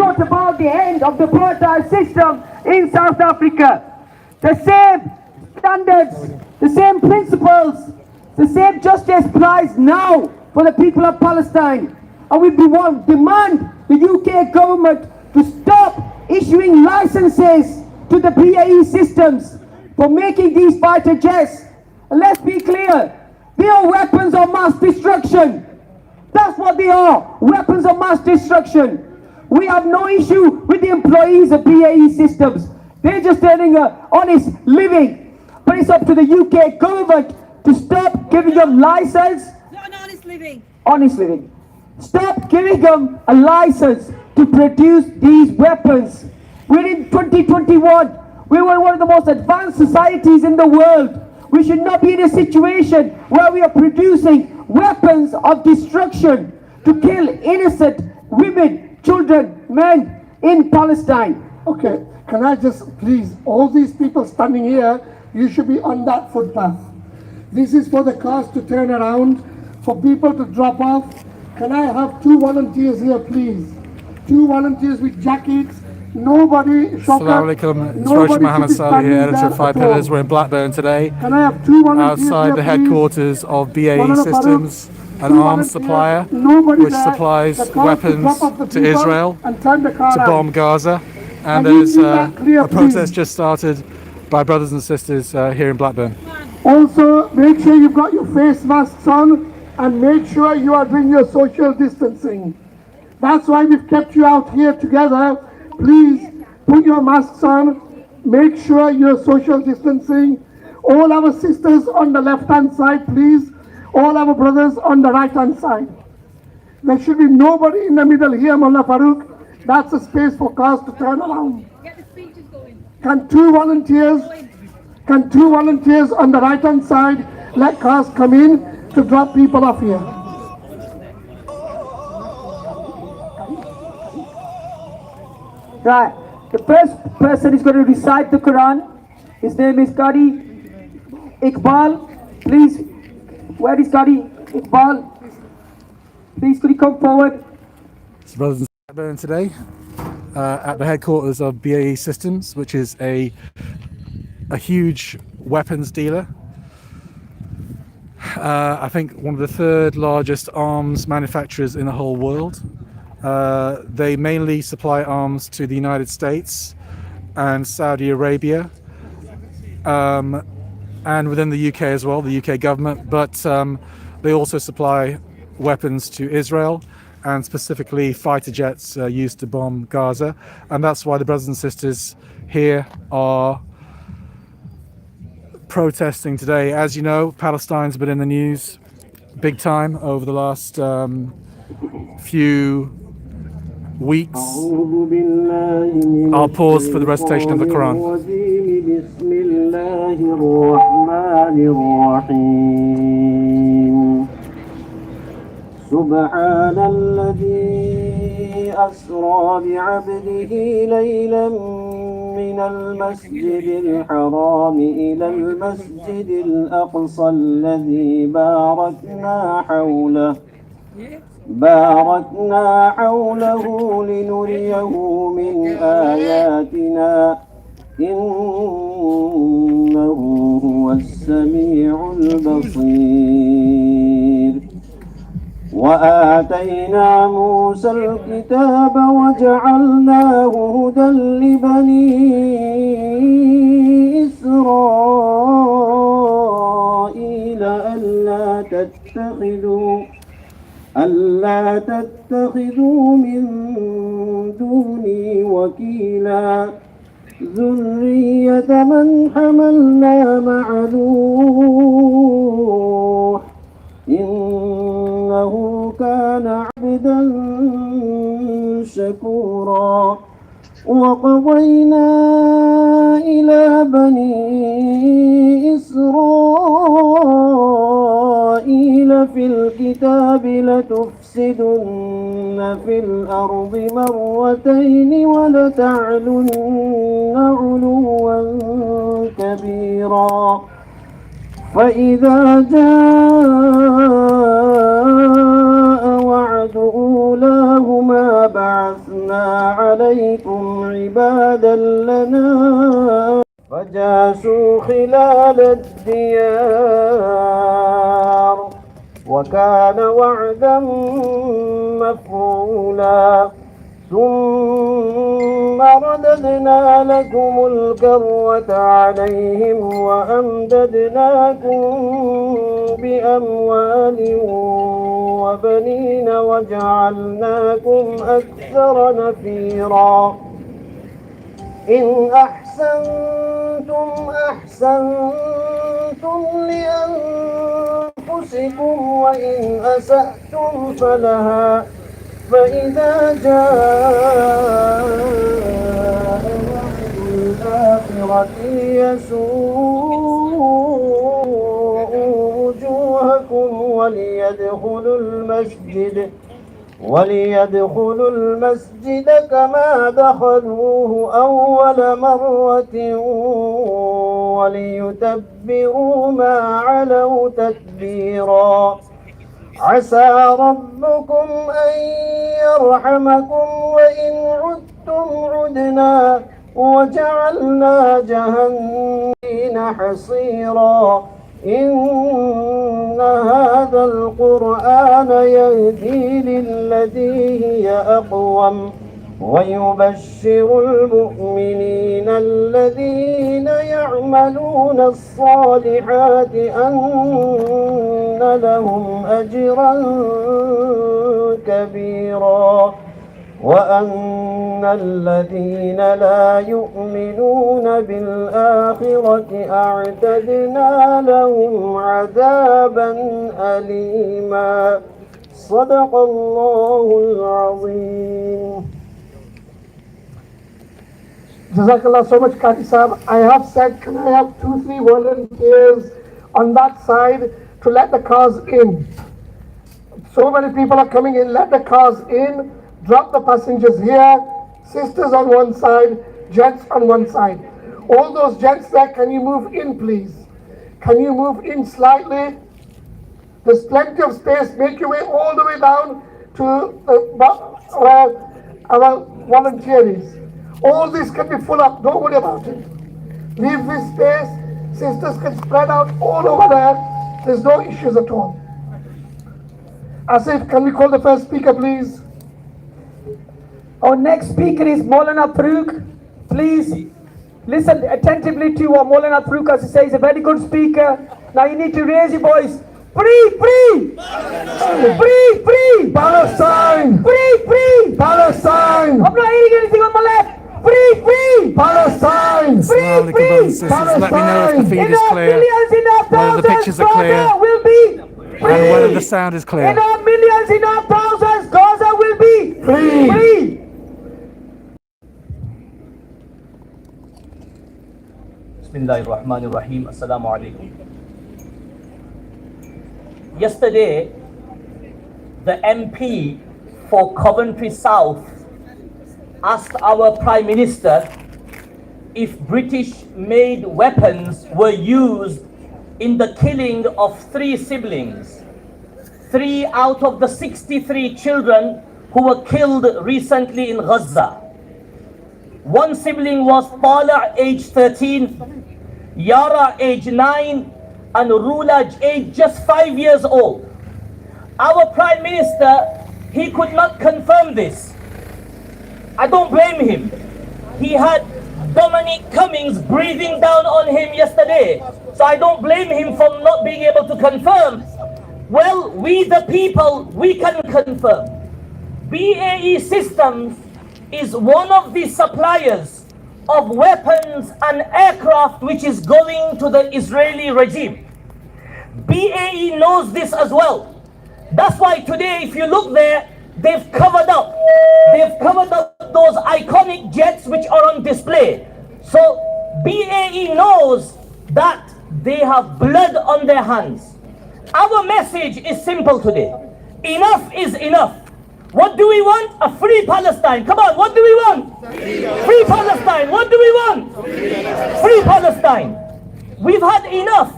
brought about the end of the apartheid system in South Africa. The same standards, the same principles, the same justice applies now for the people of Palestine. And we demand the UK government to stop issuing licenses to the BAE Systems for making these fighter jets. And let's be clear, they are weapons of mass destruction. That's what they are, weapons of mass destruction. We have no issue with the employees of BAE Systems. They're just earning an honest living. But it's up to the UK government to stop giving them license. Not an honest living. Honest living. Stop giving them a license to produce these weapons. We're in 2021. We were one of the most advanced societies in the world. We should not be in a situation where we are producing weapons of destruction to kill innocent women, children, men in Palestine. Okay, can I just please, all these people standing here, you should be on that footpath. This is for the cars to turn around, for people to drop off. Can I have 2 volunteers here, please? 2 volunteers with jackets. Nobody, Assalamu alaikum, it's Roshan Mohammed Salih here, editor of 5 Pillars. We're in Blackburn today, Can I have 2 volunteers outside here, the please? headquarters of BAE One of the Systems, an Two arms volunteers. supplier Nobody which there. supplies The car weapons drop off the to people Israel and turn the car to around. bomb Gaza. And Can you there's see that clear, a protest please? just started by brothers and sisters here in Blackburn. Also, make sure you've got your face masks on and make sure you are doing your social distancing. That's why we've kept you out here together. Please put your masks on. Make sure you're social distancing. All our sisters on the left-hand side, please. All our brothers on the right-hand side. There should be nobody in the middle here, Mullah Farooq. That's a space for cars to turn around. Get the speeches going. Can 2 volunteers on the right-hand side let cars come in to drop people off here? Right. The first person is going to recite the Quran. His name is Qari Iqbal. Please, where is Qari Iqbal? Please, could you come forward? So brothers and sisters in Blackburn today at the headquarters of BAE Systems, which is a huge weapons dealer. I think one of the 3rd largest arms manufacturers in the whole world. They mainly supply arms to the United States and Saudi Arabia, and within the UK as well, the UK government, but they also supply weapons to Israel, and specifically fighter jets used to bomb Gaza. And that's why the brothers and sisters here are protesting today. As you know, Palestine's been in the news big time over the last few weeks. I'll pause for the recitation of the Quran. سبحان الذي أسرى بعبده ليلا من المسجد الحرام إلى المسجد الأقصى الذي باركنا حوله لنريه من آياتنا إنه هو السميع البصير وآتينا موسى الكتاب وجعلناه هدى لبني إسرائيل ألا تتخذوا من دوني وكيلا ذرية من حملنا مع نوح إنه كان عبدا شكورا وقضينا إلى بني إسرائيل في الكتاب لتفسدن في الأرض مرتين ولتعلن علوا كبيرا فإذا جاء وعد أولاهما بعثنا بعثنا عليكم عبادا لنا فجاسوا خلال الديار وكان وعدا مفعولا ثم رددنا لكم الكرة عليهم وأمددناكم بأموال وبنين وجعلناكم أكثر نفيرا إن أحسنتم أحسنتم لأنفسكم وإن أسأتم فلها فإذا جاء وعد الآخرة يسوء وجوهكم وليدخلوا المسجد كما دخلوه أول مرة وليتبروا ما علوا تتبيرا عسى ربكم أن يرحمكم وإن عدتم عدنا وجعلنا جهنم حصيرا إن هذا القرآن يهدي للتي هي أقوم ويبشر المؤمنين الذين يعملون الصالحات أن لهم أجرا كبيرا وأن الذين لا يؤمنون بالآخرة أعتدنا لهم عذابا أليما صدق الله العظيم. Jazakallah so much, Qari Sahib. I have said, can I have 2-3 volunteers on that side to let the cars in? So many people are coming in, let the cars in, drop the passengers here, sisters on one side, gents on one side. All those gents there, can you move in please? Can you move in slightly? There's plenty of space, make your way all the way down to where our volunteers. All this can be full up, don't worry about it. Leave this space, sisters can spread out all over there. There's no issues at all. Asif, can we call the first speaker please? Our next speaker is Maulana Farooq. Please listen attentively to what Maulana Farooq has to say. He's a very good speaker. Now you need to raise your voice. Free, free! Free, free! Palestine! Free, free! Palestine! I'm not hearing anything on my left. Free, free! Palestine! Assalamu alaikum, brothers and sisters. Let me know if the feed is clear, Millions, in our whether the thousands, pictures are clear, Gaza will be free. and whether the sound is clear. In our millions, in our thousands, Gaza will be Free. free. Bismillahirrahmanirrahim. Assalamu alaikum. Yesterday, the MP for Coventry South asked our Prime Minister if British-made weapons were used in the killing of 3 siblings. 3 out of the 63 children who were killed recently in Gaza. One sibling was Tala, age 13, Yara, age 9, and Rulaj, age just 5 years old. Our Prime Minister, he could not confirm this. I don't blame him. He had Dominic Cummings breathing down on him yesterday. So I don't blame him for not being able to confirm. Well, we the people, we can confirm. BAE Systems is one of the suppliers of weapons and aircraft which is going to the Israeli regime. BAE knows this as well. That's why today, if you look there, they've covered up those iconic jets which are on display. So BAE knows that they have blood on their hands. Our message is simple today. Enough is enough. What do we want? A free Palestine. Come on, what do we want? Free Palestine. What do we want? Free Palestine. We've had enough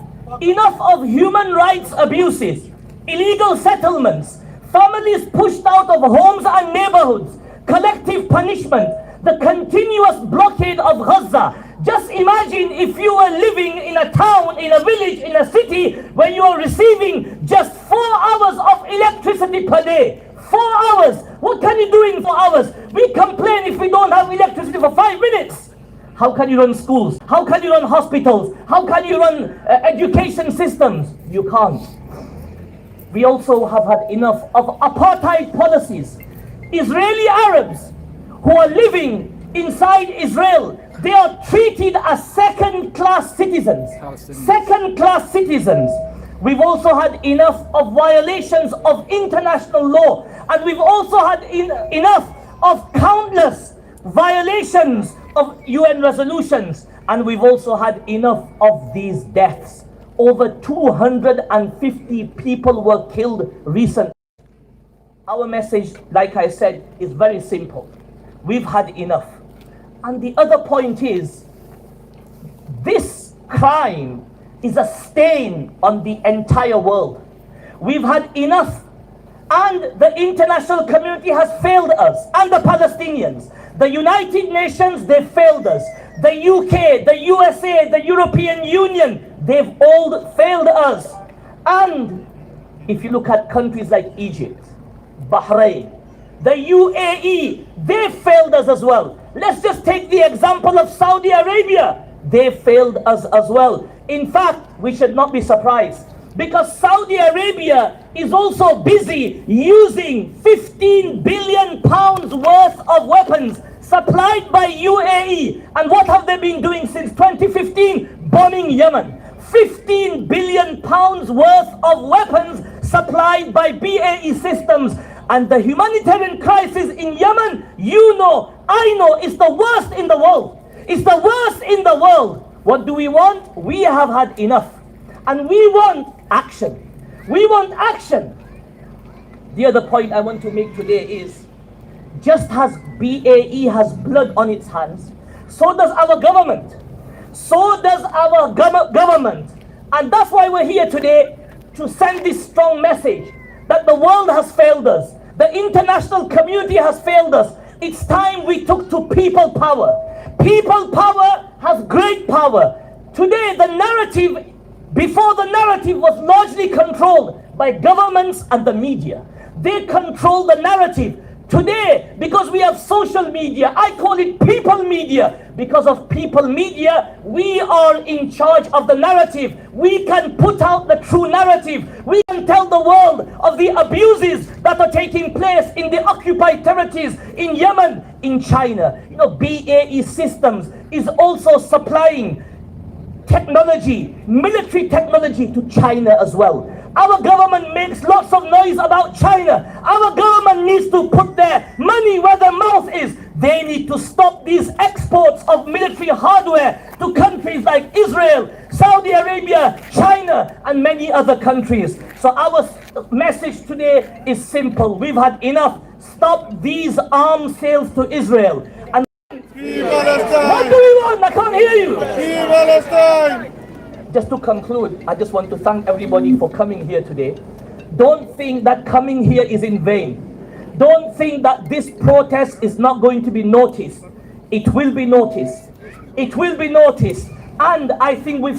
of human rights abuses, illegal settlements, families pushed out of homes and neighborhoods, collective punishment, the continuous blockade of Gaza. Just imagine if you were living in a town, in a village, in a city where you are receiving just 4 hours of electricity per day. 4 hours. What can you do in 4 hours? We complain if we don't have electricity for 5 minutes. How can you run schools? How can you run hospitals? How can you run education systems? You can't. We also have had enough of apartheid policies. Israeli Arabs who are living inside Israel, they are treated as second-class citizens. Second-class citizens. We've also had enough of violations of international law, and we've also had enough of countless violations of UN resolutions, and we've also had enough of these deaths. Over 250 people were killed recently. Our message, like I said, is very simple. We've had enough. And the other point is, this crime is a stain on the entire world. We've had enough, and the international community has failed us, and the Palestinians. The United Nations, they failed us. The UK, the USA, the European Union, they've all failed us. And if you look at countries like Egypt, Bahrain, the UAE, they failed us as well. Let's just take the example of Saudi Arabia. They failed us as well. In fact, we should not be surprised, because Saudi Arabia is also busy using 15 billion pounds worth of weapons supplied by UAE. And what have they been doing since 2015? Bombing Yemen. 15 billion pounds worth of weapons supplied by BAE Systems. And the humanitarian crisis in Yemen, you know, I know, is the worst in the world. It's the worst in the world. What do we want? We have had enough. And we want action. We want action. The other point I want to make today is, just as BAE has blood on its hands, so does our government. So does our government. And that's why we're here today, to send this strong message that the world has failed us. The international community has failed us. It's time we took to people power. People power has great power. Today, the narrative, before the narrative was largely controlled by governments and the media. They control the narrative. Today, because we have social media, I call it people media. Because of people media, we are in charge of the narrative. We can put out the true narrative. We can tell the world of the abuses that are taking place in the occupied territories in Yemen, in China. You know, BAE Systems is also supplying technology, military technology to China as well. Our government makes lots of noise about China. Our government needs to put their money where their mouth is. They need to stop these exports of military hardware to countries like Israel, Saudi Arabia, China, and many other countries. So our message today is simple. We've had enough. Stop these arms sales to Israel. And what do we want? I can't hear you. Palestine. Just to conclude, I just want to thank everybody for coming here today. Don't think that coming here is in vain. Don't think that this protest is not going to be noticed. It will be noticed. It will be noticed. And I think we're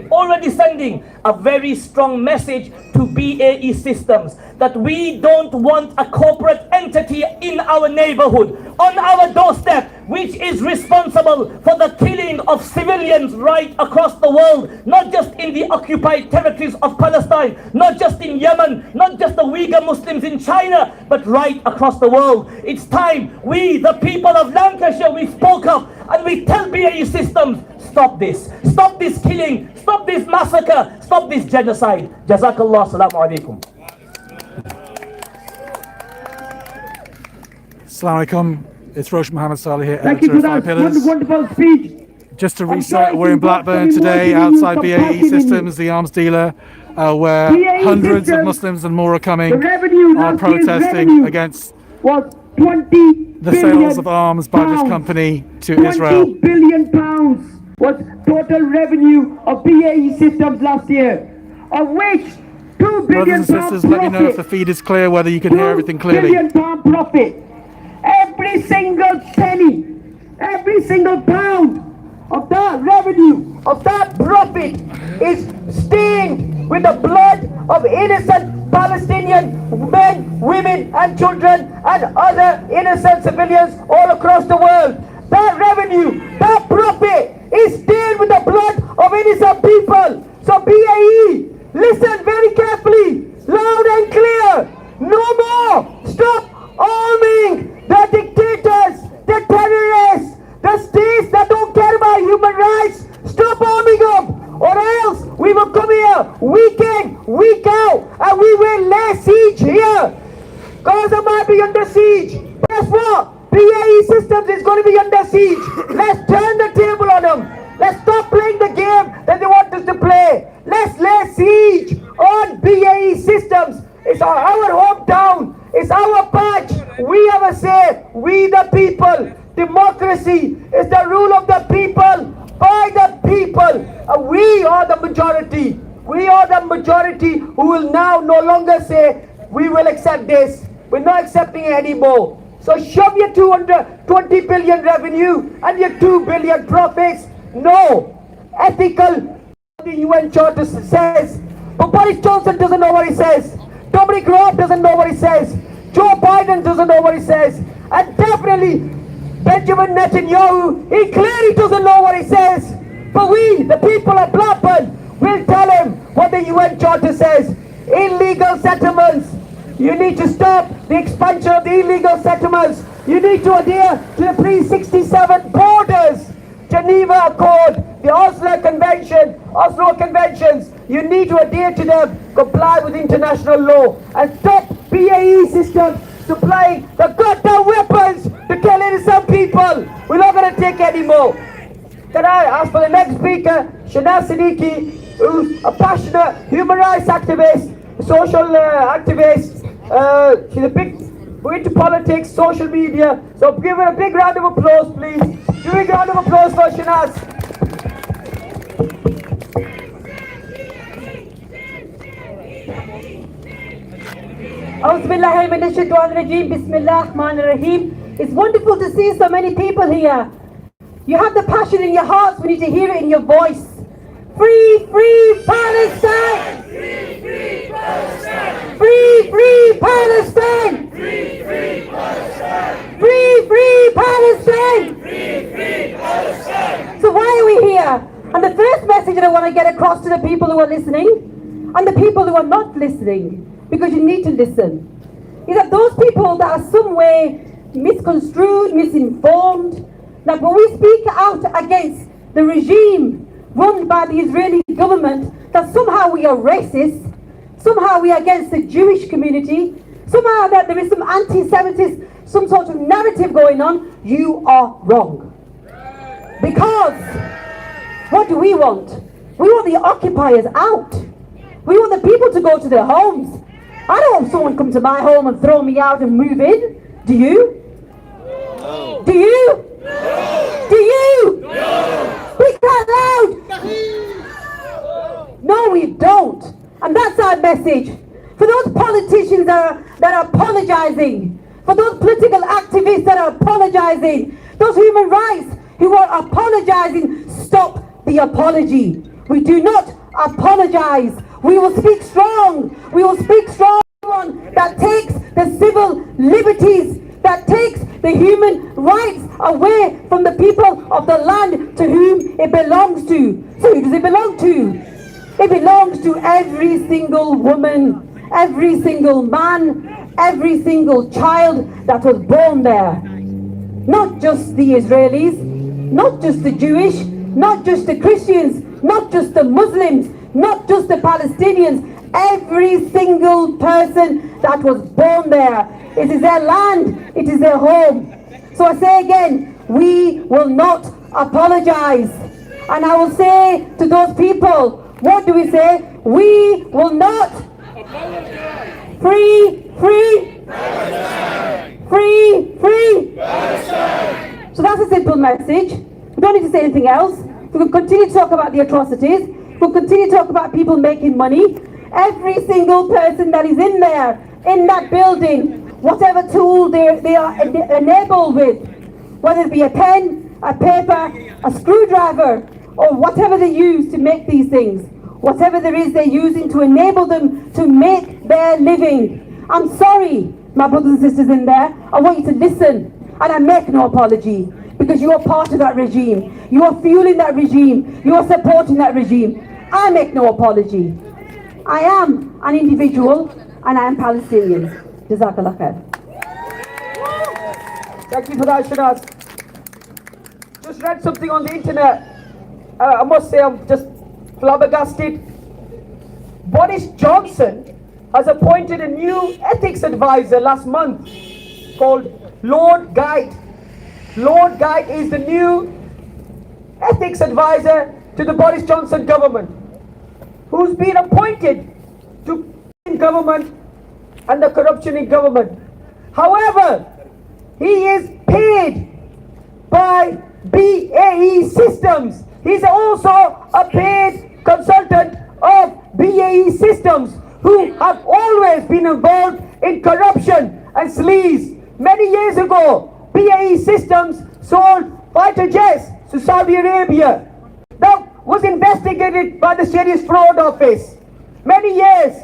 already sending a very strong message to BAE Systems that we don't want a corporate entity in our neighborhood, on our doorstep, which is responsible for the killing of civilians right across the world, not just in the occupied territories of Palestine, not just in Yemen, not just the Uyghur Muslims in China, but right across the world. It's time we, the people of Lancashire, we spoke up and we tell BAE Systems, stop this killing, stop this massacre, stop this genocide. Jazakallah, assalamu alaikum. Assalamu alaikum. It's Rosh Mohammed Saleh here, Thank you editor for of Five that Pillars. wonderful speech. Just to I'm reset, sorry we're in to interrupt Blackburn any today more outside people BAE from Systems, the arms dealer, where BAE hundreds of Systems, Muslims and more are coming, the revenue, are last year's protesting revenue against was 20 the billion sales of arms by this pounds. company to 20 Israel. billion pounds was total revenue of BAE Systems last year, of which 2 billion Brothers and pound sisters, let me know if the profit. feed is clear, whether you can hear everything clearly. £2 billion profit. Every every single penny, every single pound of that revenue, of that profit is stained with the blood of innocent Palestinian men, women and children and other innocent civilians all across the world. That revenue, that profit is stained with the blood of innocent people. So BAE, listen very carefully, loud and clear. No more. Stop arming the dictators, the terrorists, the states that don't care about human rights. Stop arming them, or else we will come here week in, week out, and we will lay siege here. Gaza might be under siege. Guess what? BAE Systems is going to be under siege. Let's turn the table on them. Let's stop playing the game that they want us to play. Let's lay siege on BAE Systems. It's our hometown. It's our patch. We have a say. We the people. Democracy is the rule of the people, by the people. And we are the majority. We are the majority who will now no longer say, we will accept this. We're not accepting it anymore. So shove your 220 billion revenue and your 2 billion profits. No. Ethical, the UN Charter says. But Boris Johnson doesn't know what he says. Dominic Raab doesn't know what he says. Joe Biden doesn't know what he says. And definitely Benjamin Netanyahu, he clearly doesn't know what he says. But we, the people of Blackburn, will tell him what the UN Charter says. Illegal settlements. You need to stop the expansion of the illegal settlements. You need to adhere to the pre-67 borders. Geneva Accord, the Oslo Conventions. You need to adhere to them, comply with international law, and stop BAE Systems supplying the goddamn weapons to kill innocent people. We're not going to take any more. Can I ask for the next speaker, Shana Siddiqui, who's a passionate human rights activist, social activist. She's a big, we're into politics, social media. So give her a big round of applause, please. Give a big round of applause for Shanaz. It's wonderful to see so many people here. You have the passion in your hearts, we need to hear it in your voice. Free, free Palestine! Free, free Palestine! Free, free Palestine! Free, free Palestine! Free, free Palestine! Free, free Palestine! So why are we here? And the first message that I want to get across to the people who are listening, and the people who are not listening, because you need to listen, is that those people that are some way misconstrued, misinformed, that when we speak out against the regime run by the Israeli government, that somehow we are racist, somehow we are against the Jewish community, somehow that there is some anti-Semitism, some sort of narrative going on, you are wrong. Because what do we want? We want the occupiers out. We want the people to go to their homes. I don't want someone come to my home and throw me out and move in. Do you? No. Do you? No. Do you? No. Speak out loud. No, we don't. And that's our message. For those politicians that are apologizing, for those political activists that are apologizing, those human rights who are apologizing, stop the apology. We do not apologize. We will speak strong. We will speak strong. That takes the civil liberties, that takes the human rights away from the people of the land to whom it belongs to. So who does it belong to? It belongs to every single woman, every single man, every single child that was born there. Not just the Israelis, not just the Jewish, not just the Christians, not just the Muslims, not just the Palestinians, every single person that was born there. It is their land, it is their home. So I say again, we will not apologize. And I will say to those people, what do we say? We will not apologize. Free, free, Palestine. Free, free, Palestine. So that's a simple message. We don't need to say anything else. We will continue to talk about the atrocities. We'll continue to talk about people making money. Every single person that is in there, in that building, whatever tool they are enabled with, whether it be a pen, a paper, a screwdriver, or whatever they use to make these things. Whatever there is they're using to enable them to make their living. I'm sorry, my brothers and sisters in there. I want you to listen, and I make no apology, because you are part of that regime. You are fueling that regime. You are supporting that regime. I make no apology. I am an individual, and I am Palestinian. Jazakallah khair. Thank you for that, Shanaz. Just read something on the internet. I must say I'm just flabbergasted. Boris Johnson has appointed a new ethics advisor last month called Lord Guide. Lord Guide is the new ethics advisor to the Boris Johnson government, who's been appointed to government and the corruption in government. However, he is paid by BAE Systems. He's also a paid consultant of BAE Systems, who have always been involved in corruption and sleaze. Many years ago, BAE Systems sold fighter jets to Saudi Arabia. That was investigated by the Serious Fraud Office. Many years.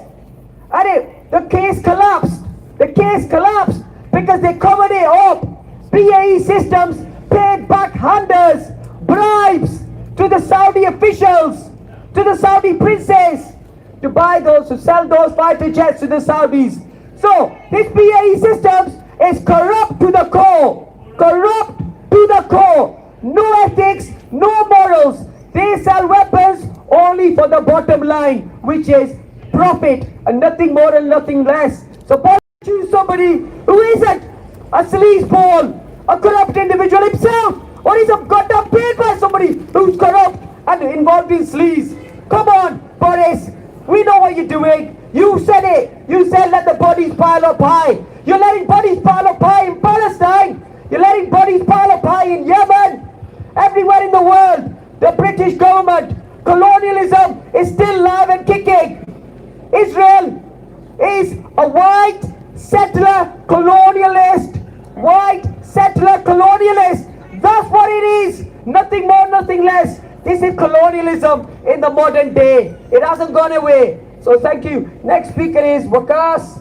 And the case collapsed. The case collapsed because they covered it up. BAE Systems paid backhanders, bribes to the Saudi officials, to the Saudi princes, to buy those, to sell those fighter jets to the Saudis. So this BAE Systems is corrupt to the core. Corrupt to the core. No ethics, no morals. They sell weapons only for the bottom line, which is profit, and nothing more and nothing less. So choose somebody who isn't a sleazeball, a corrupt individual himself, or he's goddamn paid by somebody who's corrupt and involved in sleaze. Come on, Boris, we know what you're doing. You said it. You said let the bodies pile up high. You're letting bodies pile up high in Palestine. You're letting bodies pile up high in Yemen. Everywhere in the world, the British government, colonialism is still live and kicking. Israel is a white settler colonialist. White settler colonialist. That's what it is. Nothing more, nothing less. This is colonialism in the modern day. It hasn't gone away. So thank you. Next speaker is Waqas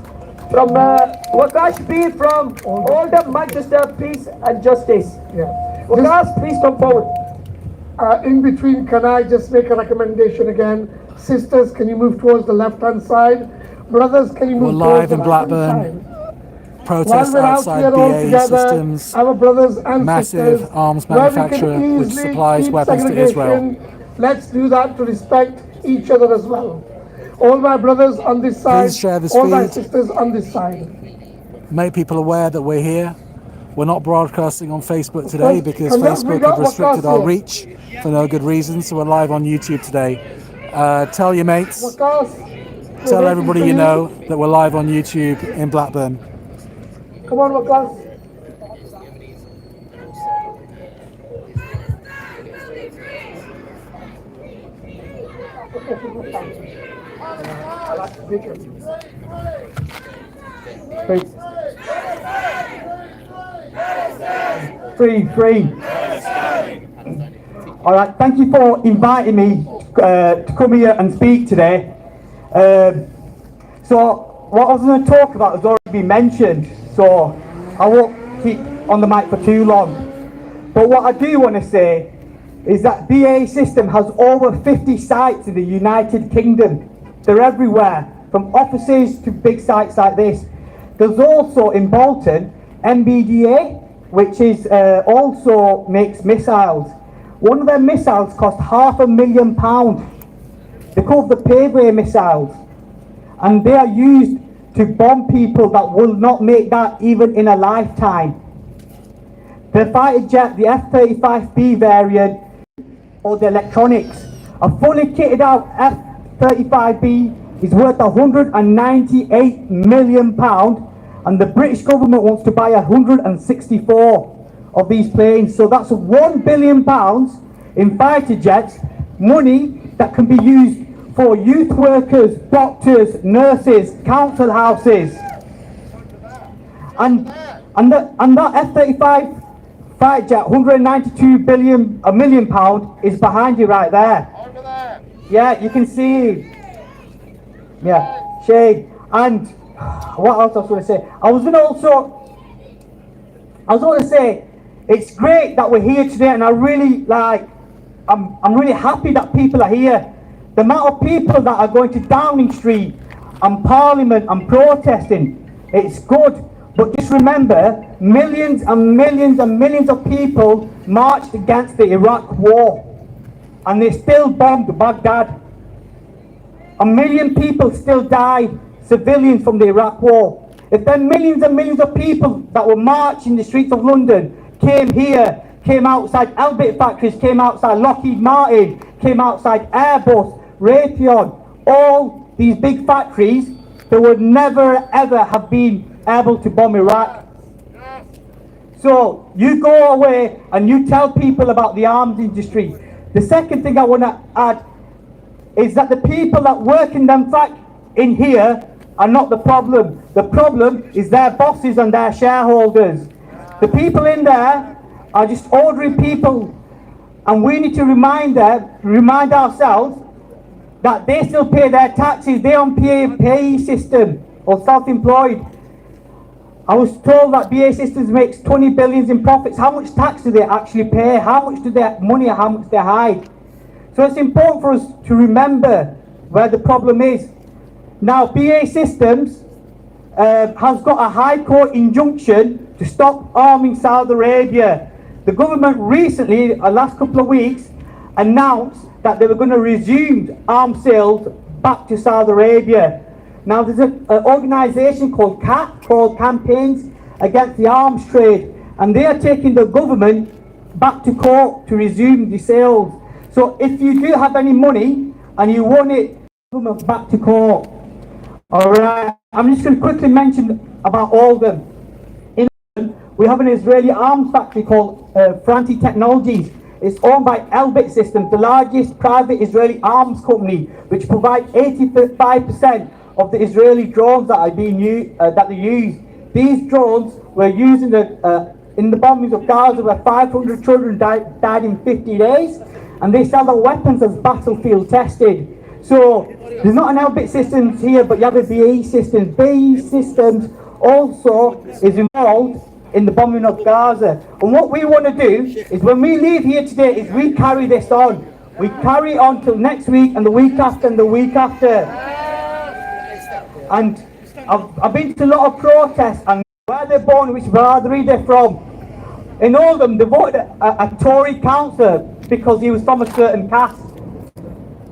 from Waqas Shbir from Oldham, Manchester, Peace and Justice. Yeah. Waqas, please come forward. In between, can I just make a recommendation again? Sisters, can you move towards the left-hand side? Brothers, can you move We're towards live the in right-hand Blackburn. side? Protest While we're out outside here all BAE together, Systems, our brothers and massive sisters, arms where we can manufacturer which easily supplies keep weapons to Israel. segregation, let's do that to respect each other as well. All my brothers on this side, Please share this all my feed. sisters on this side. Make people aware that we're here. We're not broadcasting on Facebook today because Can you Facebook bring have up restricted Waqas our here? reach for no good reason, so we're live on YouTube today. Tell your mates, Waqas, tell we're everybody waiting you for know that we're live on YouTube in Blackburn. Come on, Waqas. Free. All right, thank you for inviting me to come here and speak today. So what I was going to talk about has already been mentioned, so I won't keep on the mic for too long. But what I do want to say is that BAE Systems has over 50 sites in the United Kingdom. They're everywhere, from offices to big sites like this. There's also in Bolton, MBDA, which is also makes missiles. One of their missiles cost £500,000. They're called the Paveway missiles. And they are used to bomb people that will not make that even in a lifetime. The fighter jet, the F-35B variant, or the electronics, a fully kitted out F-35B is worth £198 million, and the British government wants to buy 164 of these planes. So that's £1 billion in fighter jets, money that can be used for youth workers, doctors, nurses, council houses. And that F-35 fighter jet, 192 billion, a million pound, is behind you right there. Yeah, you can see. Yeah, shade. And what else I was going to say? I was going to say, it's great that we're here today, and I really I'm really happy that people are here. The amount of people that are going to Downing Street and Parliament and protesting, it's good. But just remember, millions and millions and millions of people marched against the Iraq war, and they still bombed Baghdad. 1 million people still died, civilians, from the Iraq war. If then millions and millions of people that were marching the streets of London came here, came outside Elbit factories, came outside Lockheed Martin, came outside Airbus, Raytheon, all these big factories, they would never ever have been able to bomb Iraq. So you go away and you tell people about the arms industry. The second thing I want to add is that the people that work in here are not the problem. The problem is their bosses and their shareholders. The people in there are just ordinary people, and we need to remind ourselves that they still pay their taxes. They're on BAE Systems or self-employed. I was told that BAE Systems makes 20 billion in profits. How much tax do they actually pay? How much do their money, how much they hide? So it's important for us to remember where the problem is. Now, BAE Systems has got a High Court injunction to stop arming Saudi Arabia. The government recently, last couple of weeks, announced that they were going to resume arms sales back to Saudi Arabia. Now, there's an organisation called CAT, called Campaigns Against the Arms Trade, and they are taking the government back to court to resume the sales. So if you do have any money and you want it, government back to court. Alright, I'm just going to quickly mention about Oldham. In Oldham, we have an Israeli arms factory called Franti Technologies. It's owned by Elbit Systems, the largest private Israeli arms company, which provides 85% of the Israeli drones that are being that they use. These drones were used in the bombings of Gaza, where 500 children died in 50 days, and they sell the weapons as battlefield tested. So there's not an Elbit Systems here, but you have a BAE Systems. BAE Systems also is involved in the bombing of Gaza. And what we want to do is, when we leave here today, is we carry this on. We carry on till next week and the week after and the week after. And I've been to a lot of protests, and where they're born, which brotherhood they're from. In Oldham, they voted a Tory councillor because he was from a certain caste.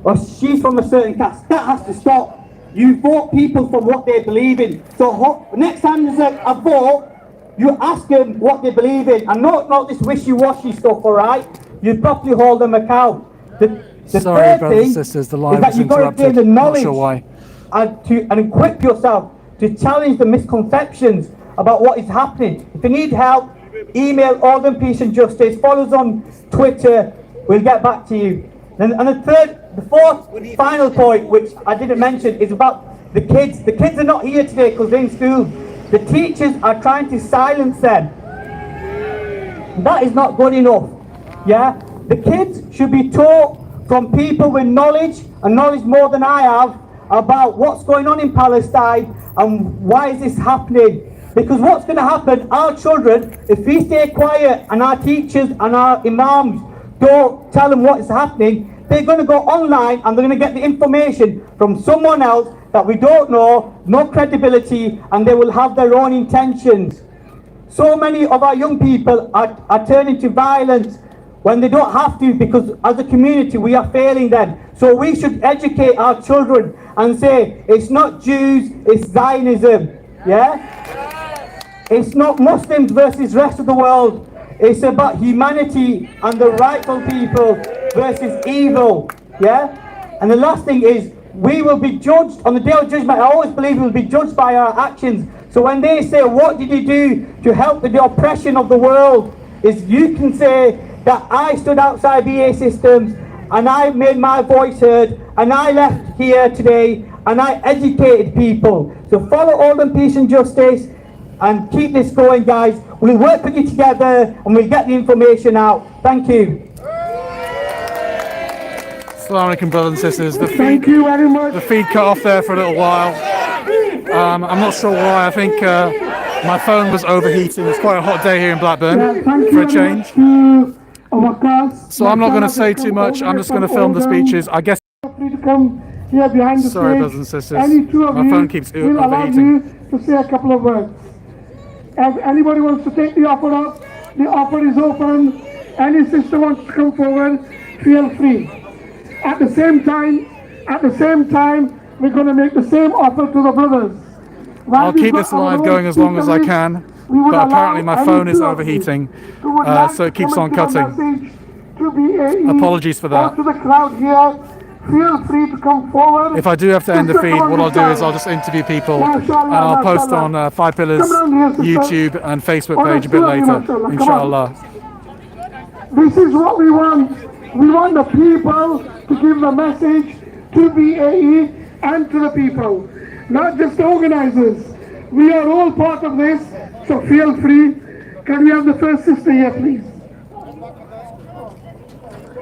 Or she's from a certain caste. That has to stop. You vote people from what they believe in. So next time there's a vote, you ask them what they believe in, and not this wishy-washy stuff, alright? You properly hold them account. The Sorry, third brothers and thing sisters, the is line that was you've got to interrupted. gain the Not knowledge sure why. and equip yourself to challenge the misconceptions about what is happening. If you need help, email Oldham Peace and Justice, follow us on Twitter, we'll get back to you. And the fourth, final point, which I didn't mention, is about the kids. The kids are not here today because they're in school. The teachers are trying to silence them. That is not good enough. Yeah? The kids should be taught from people with knowledge, and knowledge more than I have, about what's going on in Palestine and why is this happening. Because what's going to happen, our children, if we stay quiet and our teachers and our imams don't tell them what is happening, they're going to go online and they're going to get the information from someone else that we don't know, no credibility, and they will have their own intentions. So many of our young people are turning to violence when they don't have to, because as a community we are failing them. So we should educate our children and say, it's not Jews, it's Zionism. Yeah? It's not Muslims versus rest of the world. It's about humanity and the rightful people versus evil. Yeah? And the last thing is, we will be judged on the day of judgment. I always believe we will be judged by our actions. So when they say, what did you do to help the oppression of the world? Is you can say that I stood outside BAE Systems and I made my voice heard, and I left here today and I educated people. So follow Oldham Peace and Justice. and keep this going, guys. We'll work with you together and we'll get the information out. Thank you. Assalamu alaikum, brothers and sisters. Thank you very much. The feed cut off there for a little while. I'm not sure why. I think my phone was overheating. It's quite a hot day here in Blackburn for a change. So I'm not going to say too much. I'm just going to film the speeches. I guess. Free to come here behind the Sorry, stage. brothers and sisters. Any two of My you phone keeps will allow overheating. you to say a couple of words. If anybody wants to take the offer up, the offer is open. Any sister wants to come forward, feel free. At the same time, we're going to make the same offer to the brothers. I'll keep this live going as long as I can, but apparently my phone is overheating, so it keeps on cutting. Apologies for that. To the crowd here, feel free to come forward. If I do have to end the feed, what I'll do is I'll just interview people and I'll post on Five Pillars YouTube and Facebook page a bit later, inshallah. This is what we want. We want the people to give the message to BAE and to the people, not just the organizers. We are all part of this, so feel free. Can we have the first sister here, please?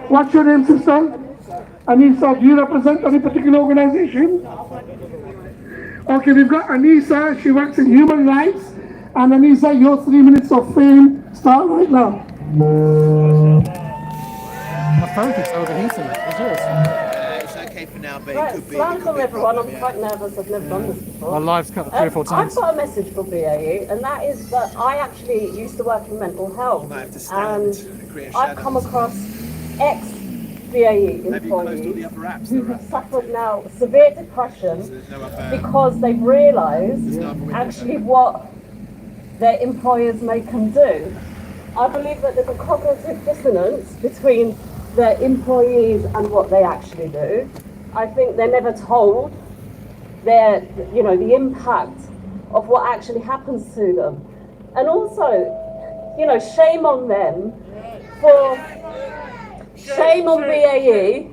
What's your name, sister? Anisa, do you represent any particular organization? Okay, we've got Anisa, she works in human rights. And Anisa, your 3 minutes of fame start right now. My phone keeps overheating. It's yours. It's okay for now, but Right, it could be. welcome everyone. I'm quite nervous. I've never done this before. My live's cut 3 or 4 I've times. got a message for BAE, and that is that I actually used to work in mental health, might have to stand and and create I've shadows. come across ex-BAE Have you closed all the employees upper apps? who have suffered now severe depression because they've realised actually what their employers make them do. I believe that there's a cognitive dissonance between their employees and what they actually do. I think they're never told the impact of what actually happens to them. And also, shame on them shame on BAE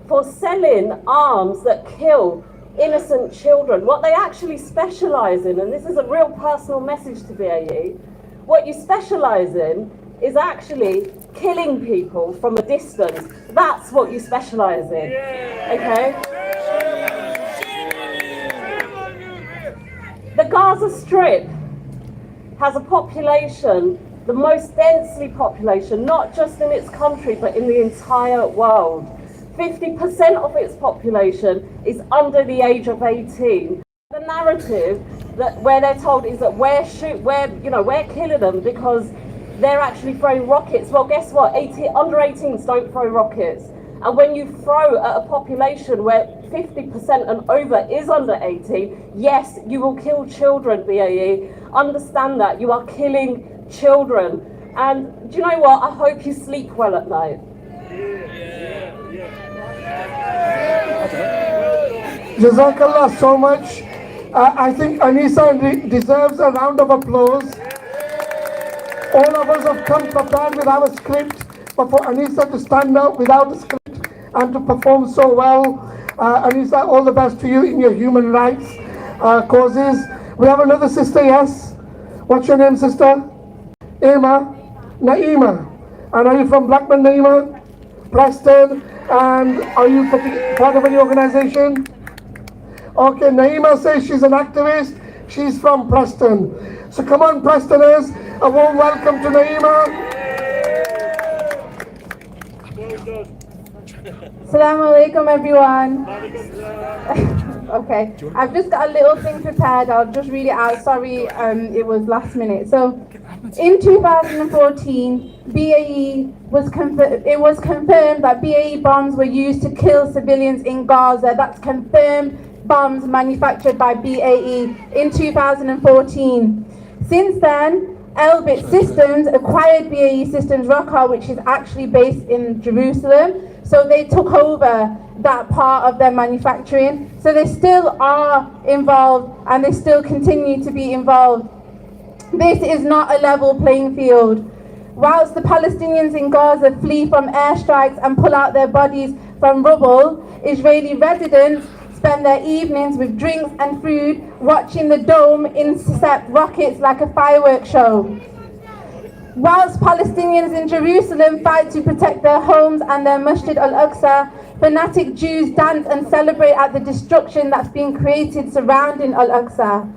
for selling arms that kill innocent children. What they actually specialise in, and this is a real personal message to BAE, what you specialise in is actually killing people from a distance. That's what you specialise in, okay? The Gaza Strip has a population, the most densely population, not just in its country, but in the entire world. 50% of its population is under the age of 18. The narrative where they're told is that we're killing them because they're actually throwing rockets. Well, guess what? Under 18s don't throw rockets. And when you throw at a population where 50% and over is under 18, yes, you will kill children, BAE. Understand that. You are killing children. And do you know what? I hope you sleep well at night. Jazakallah so much. I think Anisa deserves a round of applause. All of us have come prepared with our script, but for Anisa to stand up without a script and to perform so well, Anisa, all the best to you in your human rights causes. We have another sister, yes? What's your name, sister? Naima. And are you from Blackburn, Naima? Preston. And are you part of any organization? Okay, Naima says she's an activist. She's from Preston. So come on, Prestoners, a warm welcome to Naima. Assalamu alaikum, everyone. Okay, I've just got a little thing prepared. I'll just read it out. Sorry, it was last minute. So, in 2014, BAE it was confirmed that BAE bombs were used to kill civilians in Gaza. That's confirmed bombs manufactured by BAE in 2014. Since then, Elbit Systems acquired BAE Systems Raqqa, which is actually based in Jerusalem. So they took over that part of their manufacturing. So they still are involved and they still continue to be involved. This is not a level playing field. Whilst the Palestinians in Gaza flee from airstrikes and pull out their bodies from rubble, Israeli residents spend their evenings with drinks and food, watching the dome intercept rockets like a fireworks show. Whilst Palestinians in Jerusalem fight to protect their homes and their Masjid al-Aqsa, fanatic Jews dance and celebrate at the destruction that's been created surrounding al-Aqsa.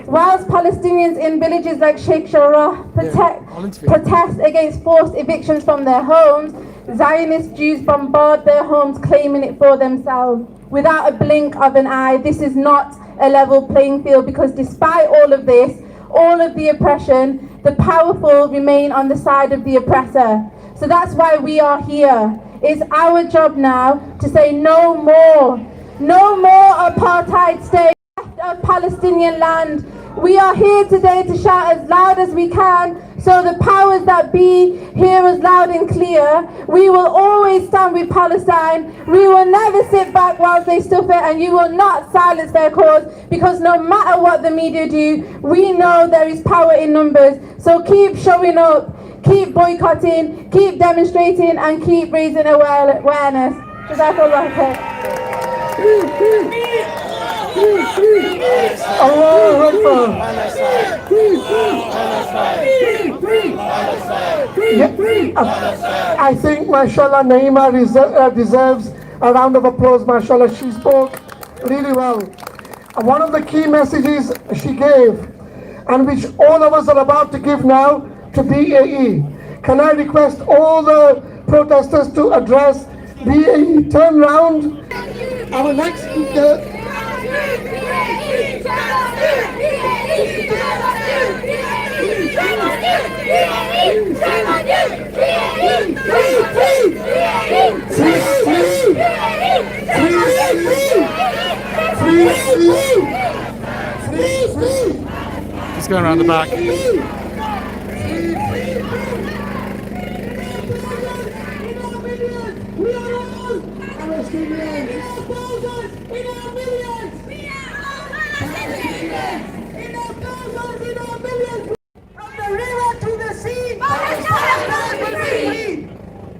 Whilst Palestinians in villages like Sheikh Jarrah protest against forced evictions from their homes, Zionist Jews bombard their homes, claiming it for themselves. Without a blink of an eye, this is not a level playing field, because despite all of this, all of the oppression, the powerful remain on the side of the oppressor. So that's why we are here. It's our job now to say no more. No more apartheid state of Palestinian land. We are here today to shout as loud as we can, so the powers that be hear us loud and clear. We will always stand with Palestine. We will never sit back whilst they suffer, and you will not silence their cause, because no matter what the media do, we know there is power in numbers. So keep showing up, keep boycotting, keep demonstrating, and keep raising awareness. Jazakallah khair. I think, mashallah, Naima deserves a round of applause, mashallah. She spoke really well. And one of the key messages she gave, and which all of us are about to give now to BAE. Can I request all the protesters to address BAE? Turn round. Our next speaker. Just going around the back.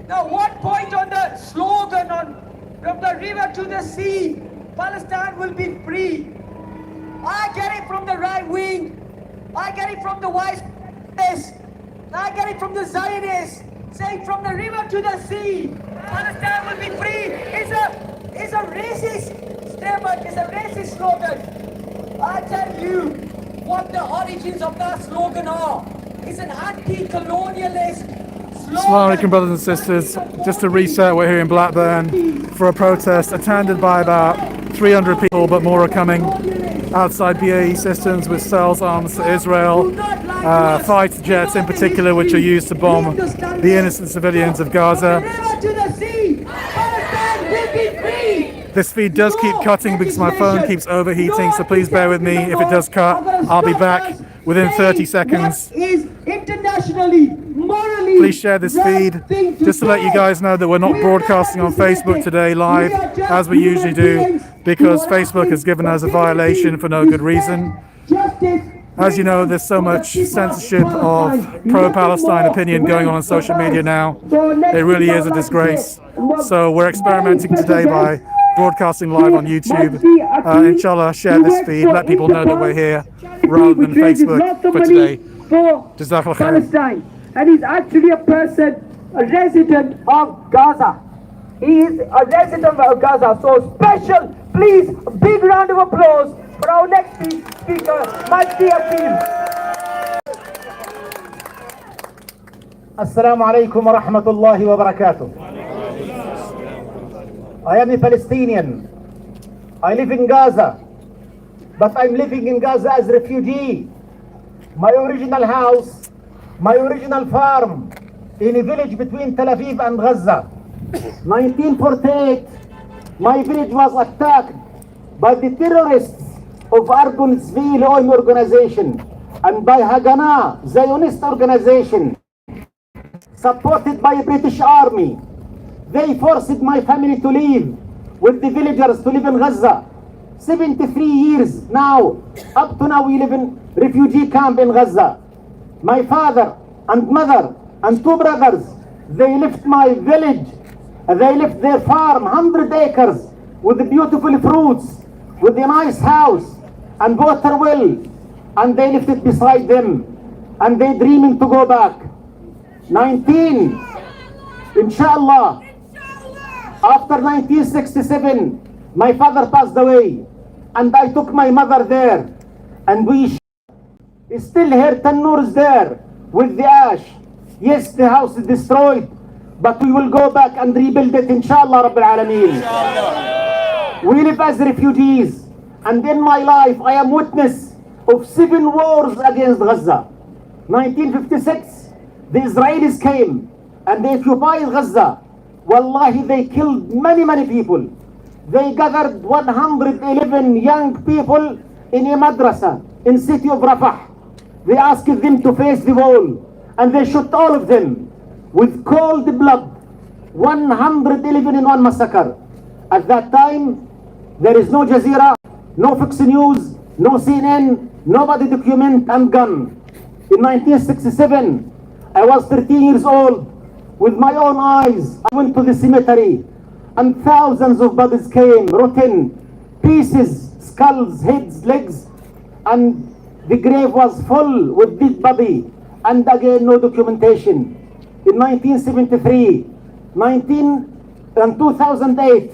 Now, one point on the slogan from the river to the sea, Palestine will be free. I get it from the right wing, I get it from the white, I get it from the Zionists, saying from the river to the sea, Palestine will be free. It's a racist statement, it's a racist slogan. I tell you what the origins of that slogan are. It's an anti-colonialist. Assalamu alaikum, brothers and sisters. Just to reset, we're here in Blackburn for a protest attended by about 300 people, but more are coming outside BAE Systems, which sells arms to Israel, fighter jets in particular, which are used to bomb the innocent civilians of Gaza. This feed does keep cutting because my phone keeps overheating, so please bear with me if it does cut. I'll be back within 30 seconds. Please share this feed. Just to let you guys know that we're not broadcasting on Facebook today live, as we usually do, because Facebook has given us a violation for no good reason. As you know, there's so much censorship of pro-Palestine opinion going on social media now. It really is a disgrace. So we're experimenting today by broadcasting live on YouTube. Inshallah, share this feed, let people know that we're here, rather than Facebook for today. Jazakallah khair. And he's actually a person, a resident of Gaza. He is a resident of Gaza. So special, please, a big round of applause for our next speaker, Majdi Akim. Assalamu alaikum wa rahmatullahi wa barakatuh. I am a Palestinian. I live in Gaza, but I'm living in Gaza as a refugee. My original house, my original farm in a village between Tel Aviv and Gaza. 1948, my village was attacked by the terrorists of Argonzville oil organization and by Haganah, Zionist organization, supported by the British Army. They forced my family to leave with the villagers to live in Gaza. 73 years now, up to now we live in refugee camp in Gaza. My father and mother and two brothers, they left my village, they left their farm, 100 acres, with the beautiful fruits, with a nice house and water well, and they left it beside them, and they dreaming to go back. 19, inshallah, after 1967, my father passed away, and I took my mother there, and we still her tannoor is there with the ash. Yes, the house is destroyed, but we will go back and rebuild it, inshallah, Rabbil Alameen. We live as refugees, and in my life I am witness of 7 wars against Gaza. 1956, the Israelis came and they occupied Gaza. Wallahi, they killed many people. They gathered 111 young people in a madrasa in city of Rafah. They asked them to face the wall, and they shot all of them with cold blood. 111 in one massacre. At that time, there is no Jazeera, no Fox News, no CNN, nobody document and gun. In 1967, I was 13 years old. With my own eyes, I went to the cemetery, and thousands of bodies came, rotten, pieces, skulls, heads, legs, and the grave was full with dead body, and again no documentation. In 1973, 2008,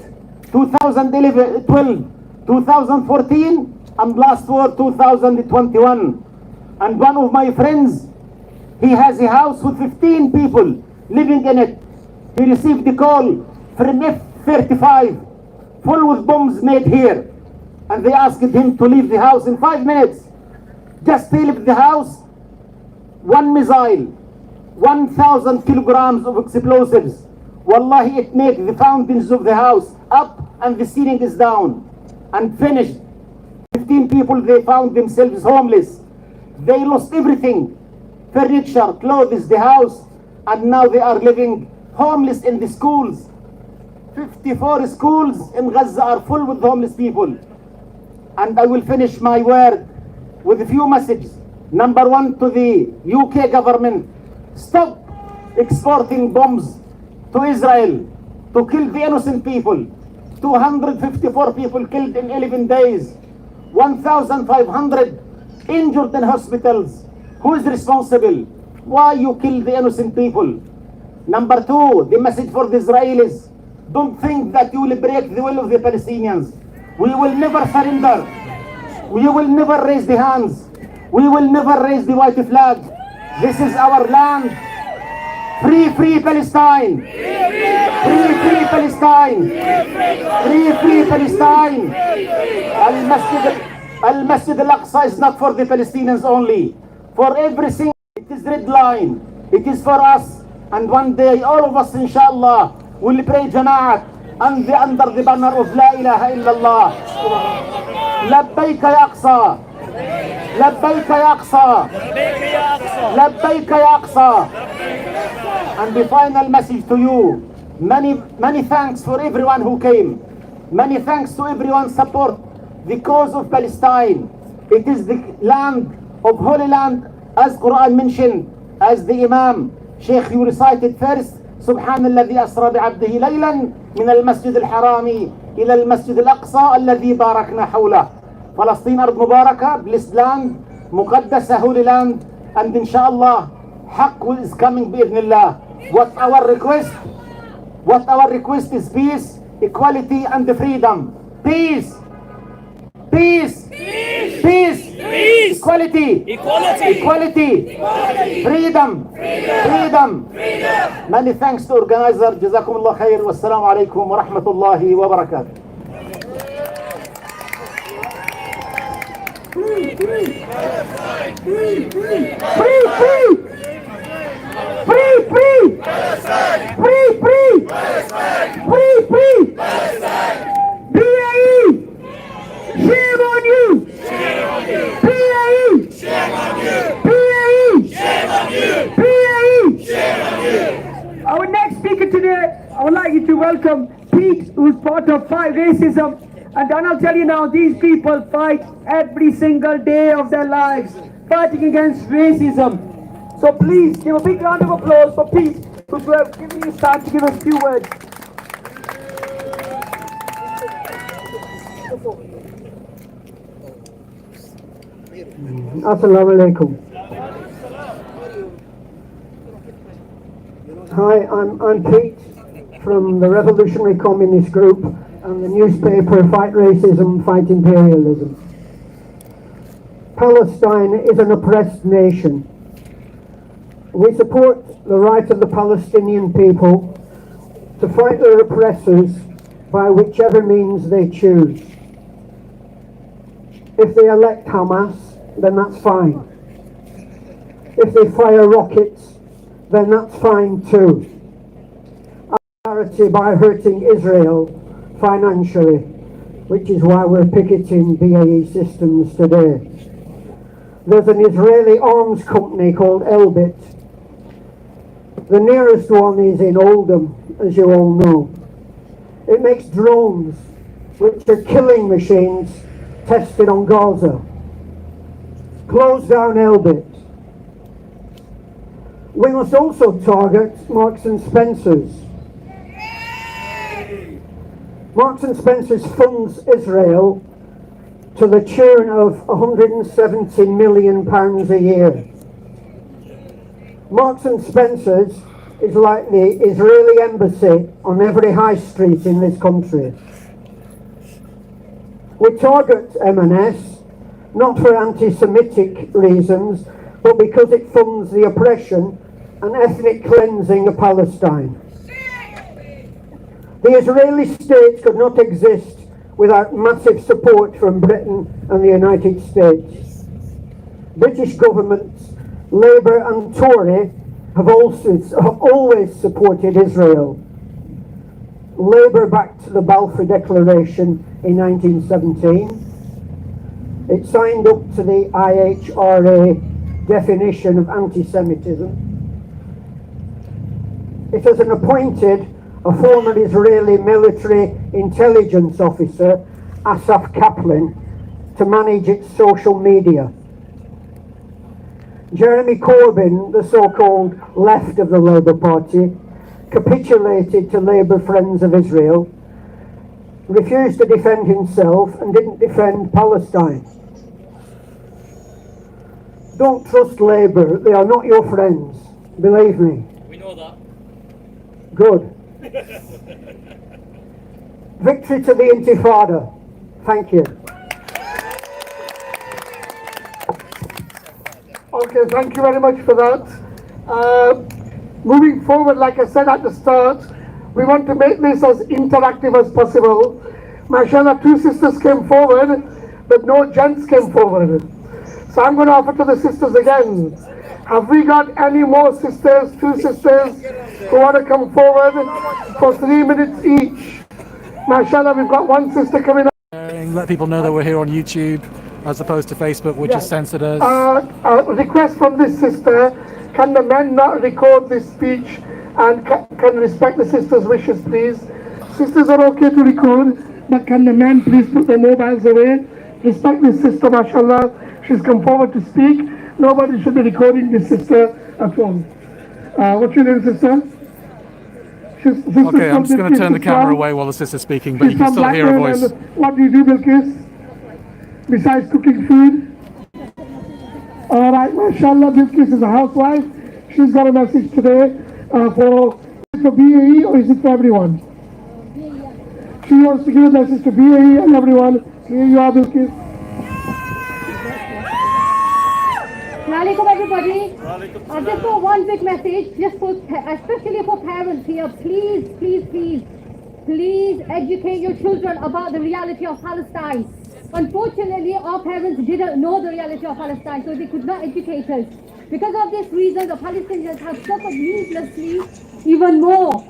2011, 12, 2014, and last war 2021. And one of my friends, he has a house with 15 people living in it. He received a call from F-35 full with bombs made here, and they asked him to leave the house in 5 minutes. Just to leave the house, one missile, 1,000 kilograms of explosives. Wallahi, it made the foundations of the house up and the ceiling is down and finished. 15 people, they found themselves homeless. They lost everything, furniture, clothes, the house, and now they are living homeless in the schools. 54 schools in Gaza are full with homeless people. And I will finish my word with a few messages. Number one, to the UK government, stop exporting bombs to Israel to kill the innocent people. 254 people killed in 11 days. 1,500 injured in hospitals. Who is responsible? Why you kill the innocent people? Number two, the message for the Israelis. Don't think that you will break the will of the Palestinians. We will never surrender. We will never raise the hands. We will never raise the white flag. This is our land. Free, free Palestine. Free, free Palestine. Free, free Palestine. Al-Masjid al-Aqsa is not for the Palestinians only. For everything, it is red line. It is for us. And one day, all of us, inshallah, will pray Jama'at under the banner of La ilaha illallah. Labbaik ya Aqsa. Labbaik ya Aqsa. Labbaik ya Aqsa. And the final message to you, many thanks for everyone who came. Many thanks to everyone support the cause of Palestine. It is the land of Holy Land, as Quran mentioned, as the Imam Sheikh, you recited first, سبحان الذي أسرى بعبده ليلا من المسجد الحرام إلى المسجد الأقصى الذي باركنا حوله. Palestine أرض مباركة, blessed land, مقدسة, Holy Land, and inshallah, حق is coming بإذن الله. What our request is peace, equality, and freedom. Peace. Peace. Peace. Peace. Peace. Equality. Equality. Equality. Equality. Freedom. Freedom. Freedom. Freedom. Many thanks to organizer. جزاكم الله خير. والسلام عليكم ورحمة الله وبركاته. Free. Free. Free. Free. Free. Free. Free. Free. Free. Free. Free. Free. BAE. Shame on you! Shame on you! BAE! Shame on you! BAE! Shame on you! BAE! Shame on you! Our next speaker today, I would like you to welcome Pete, who is part of Fight Racism. And then I'll tell you now, these people fight every single day of their lives, fighting against racism. So please give a big round of applause for Pete, who's given me a start to give us a few words. Assalamu alaikum. Hi, I'm Pete from the Revolutionary Communist Group and the newspaper Fight Racism, Fight Imperialism. Palestine is an oppressed nation. We support the right of the Palestinian people to fight their oppressors by whichever means they choose. If they elect Hamas, then that's fine. If they fire rockets, then that's fine too. By hurting Israel financially, which is why we're picketing BAE Systems today. There's an Israeli arms company called Elbit. The nearest one is in Oldham, as you all know. It makes drones, which are killing machines tested on Gaza. Close down Elbit. We must also target Marks and Spencer's. Marks and Spencer's funds Israel to the tune of £170 million a year. Marks and Spencer's is like the Israeli embassy on every high street in this country. We target M&S not for anti-Semitic reasons, but because it funds the oppression and ethnic cleansing of Palestine. The Israeli state could not exist without massive support from Britain and the United States. British governments, Labour and Tory, have always supported Israel. Labour backed the Balfour Declaration in 1917. It signed up to the IHRA definition of anti-Semitism. It has appointed a former Israeli military intelligence officer, Asaf Kaplan, to manage its social media. Jeremy Corbyn, the so-called left of the Labour Party, capitulated to Labour Friends of Israel, refused to defend himself and didn't defend Palestine. Don't trust Labour, they are not your friends, believe me. We know that. Good. Victory to the Intifada. Thank you. Okay, thank you very much for that. Moving forward, like I said at the start, we want to make this as interactive as possible. Mashallah, 2 sisters came forward, but no gents came forward. So I'm going to offer to the sisters again. Have we got any more sisters, 2 sisters, who want to come forward for 3 minutes each? Mashallah, we've got 1 sister coming up. Let people know that we're here on YouTube as opposed to Facebook, which is censored us. A request from this sister, can the men not record this speech and can respect the sister's wishes, please? Sisters are okay to record, but can the men please put their mobiles away? Respect this sister, mashallah. She's come forward to speak. Nobody should be recording this sister at all. What's your name, sister? Okay, I'm just going to turn the camera away while the sister's speaking, but you can still hear her voice. What do you do, Bilkis? Besides cooking food? Alright, mashallah, Bilkis is a housewife. She's got a message today for BAE, or is it for everyone? She wants to give a message to BAE and everyone. Here you are, Bilkis. Assalamualaikum everybody. I've just got one big message, just for, especially for parents here. Please, please, please, please educate your children about the reality of Palestine. Unfortunately, our parents didn't know the reality of Palestine, so they could not educate us. Because of this reason, the Palestinians have suffered needlessly even more.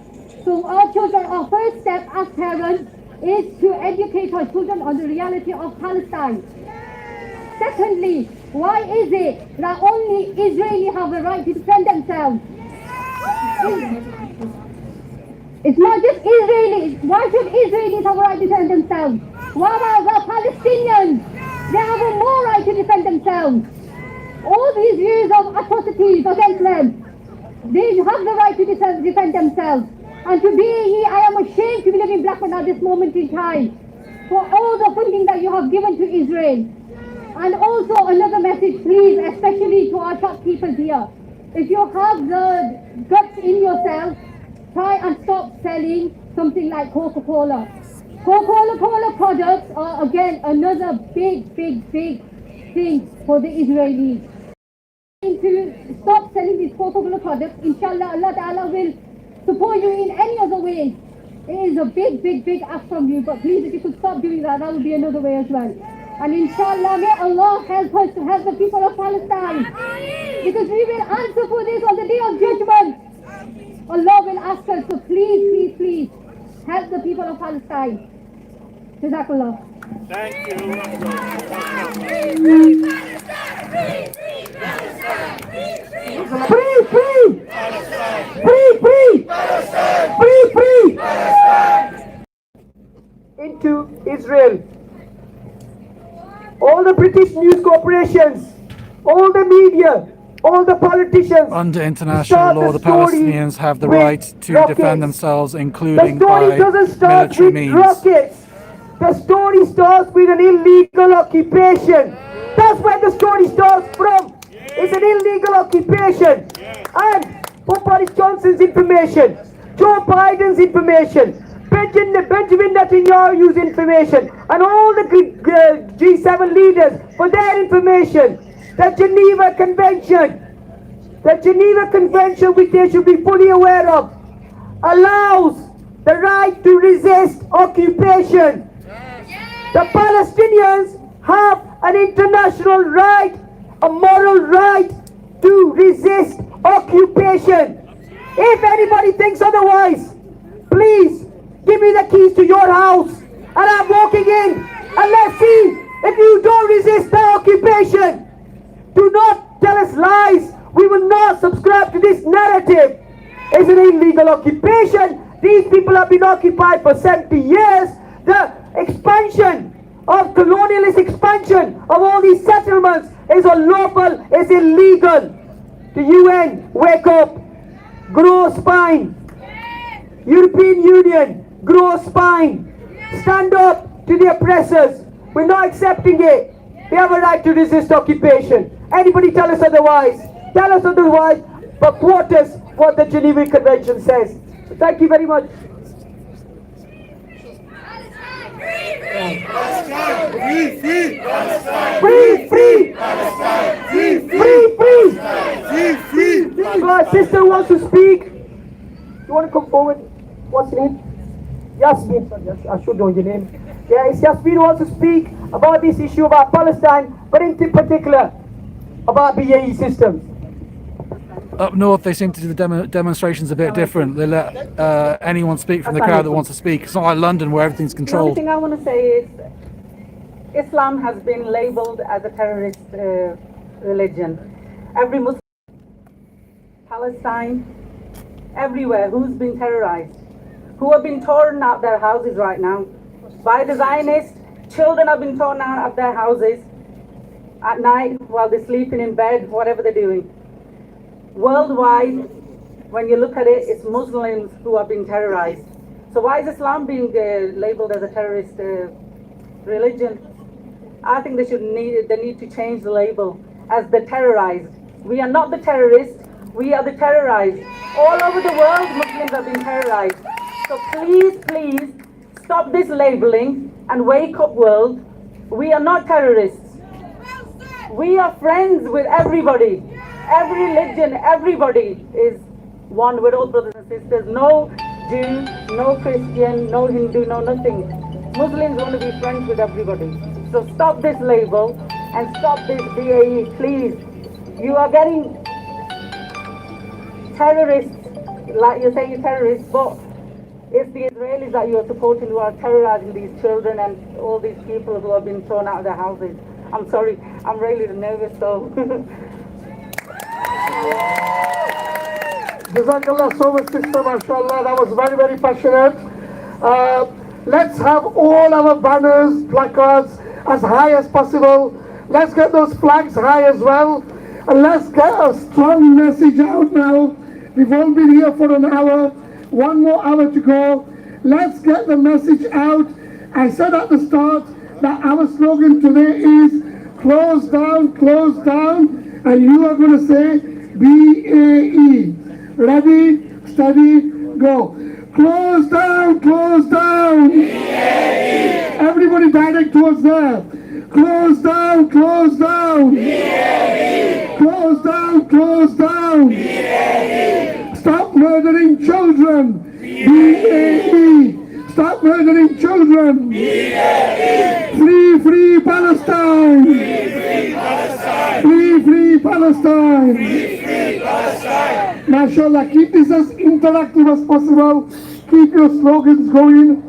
So our children, our first step as parents is to educate our children on the reality of Palestine. Secondly, why is it that only Israelis have the right to defend themselves? It's not just Israelis. Why should Israelis have a right to defend themselves? What about the Palestinians? They have a more right to defend themselves. All these years of atrocities against them, they have the right to defend themselves. And to BAE, I am ashamed to be living in Blackburn at this moment in time. for all the funding that you have given to Israel. And also another message, please, especially to our shopkeepers here. If you have the guts in yourself, try and stop selling something like Coca-Cola. Coca-Cola products are again another big thing for the Israelis. To stop selling these Coca-Cola products, inshallah, Allah Ta'ala will support you in any other way. It is a big ask from you, but please, if you could stop doing that, that would be another way as well. And inshallah, may Allah help us to help the people of Palestine, because we will answer for this on the day of judgment. Allah will ask us, so please help the people of Palestine. Jazakallah. Thank you. Free! Into Israel. All the British news corporations, all the media, all the politicians. Under international law, the Palestinians have the right to defend themselves, including by military means. Rockets. The story starts with an illegal occupation. That's where the story starts from. It's an illegal occupation. And for Boris Johnson's information, Joe Biden's information, Benjamin Netanyahu's information, and all the G7 leaders for their information, the Geneva Convention, which they should be fully aware of, allows the right to resist occupation. The Palestinians have an international right, a moral right to resist occupation. If anybody thinks otherwise, please give me the keys to your house and I'm walking in, and let's see if you don't resist the occupation. Do not tell us lies. We will not subscribe to this narrative. It's an illegal occupation. These people have been occupied for 70 years. The expansion of colonialist expansion of all these settlements is unlawful, is illegal. The UN, wake up, grow a spine. European Union, grow a spine. Stand up to the oppressors. We're not accepting it. They have a right to resist occupation. Anybody tell us otherwise? Tell us otherwise, but quote us what the Geneva Convention says. So thank you very much. Our sister wants to speak. You want to come forward? What's your name? Yasmin. I should know your name. Yeah, it's Yasmin wants to speak about this issue about Palestine, but in particular about BAE Systems. Up north, they seem to do the demonstrations a bit different. They let anyone speak from the crowd that wants to speak. It's not like London where everything's controlled. The only thing I want to say is Islam has been labeled as a terrorist religion. Every Muslim, Palestine, everywhere, who's been terrorized, who have been torn out their houses right now by the Zionists. Children have been torn out of their houses at night while they're sleeping in bed, whatever they're doing. Worldwide, when you look at it, it's Muslims who are being terrorized. So why is Islam being labeled as a terrorist religion? I think they need to change the label as the terrorized. We are not the terrorists, we are the terrorized. All over the world, Muslims are being terrorized. So please, stop this labeling and wake up, world. We are not terrorists. We are friends with everybody. Every religion, everybody is one. We're all brothers and sisters. No Jew, no Christian, no Hindu, no nothing. Muslims want to be friends with everybody. So stop this label and stop this BAE, please. You are getting terrorists, like you're saying terrorists, but it's the Israelis that you are supporting who are terrorizing these children and all these people who have been thrown out of their houses. I'm sorry, I'm really nervous though. Jazakallah so much, sister, mashallah. That was very, very passionate. Let's have all our banners, placards as high as possible. Let's get those flags high as well. And let's get a strong message out now. We've all been here for an hour. One more hour to go. Let's get the message out I said at the start that our slogan today is close down, and you are going to say BAE. Ready, steady, go. Close down, BAE. Everybody direct towards there. Close down, BAE. Close down, BAE. Stop murdering children, BAE. Stop murdering children. BAE. Free Palestine. Free Palestine. MashaAllah, keep this as interactive as possible. Keep your slogans going.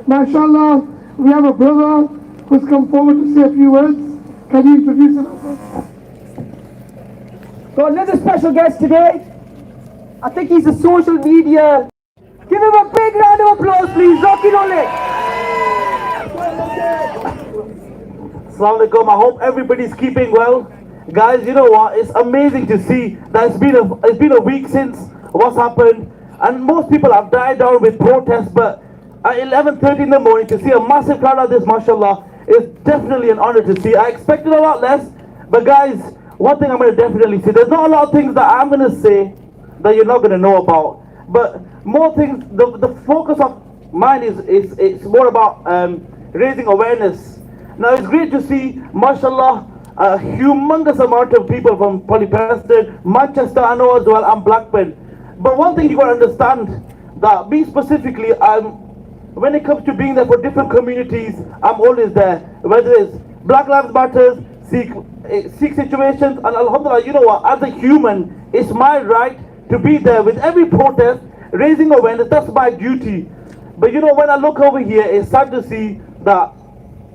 MashaAllah, we have a brother who's come forward to say a few words. Can you introduce him? Got another special guest today. I think he's a social media. Give him a big round of applause, please. Rocky Nole. Assalamu alaikum. I hope everybody's keeping well. Guys, you know what? It's amazing to see that it's been a week since what's happened, and most people have died down with protests. But at 11:30 in the morning to see a massive crowd like this, mashallah, is definitely an honor to see. I expected a lot less, but guys, one thing I'm going to definitely say: there's not a lot of things that I'm going to say that you're not going to know about, but more things. The focus of mine is more about raising awareness. Now it's great to see, mashallah, a humongous amount of people from Palestine, Manchester, I know as well, and Blackburn. But one thing you got to understand, that me specifically, when it comes to being there for different communities, I'm always there. Whether it's Black Lives Matter, Sikh situations, and alhamdulillah, you know what, as a human, it's my right to be there with every protest, raising awareness. That's my duty. But you know, when I look over here, it's sad to see that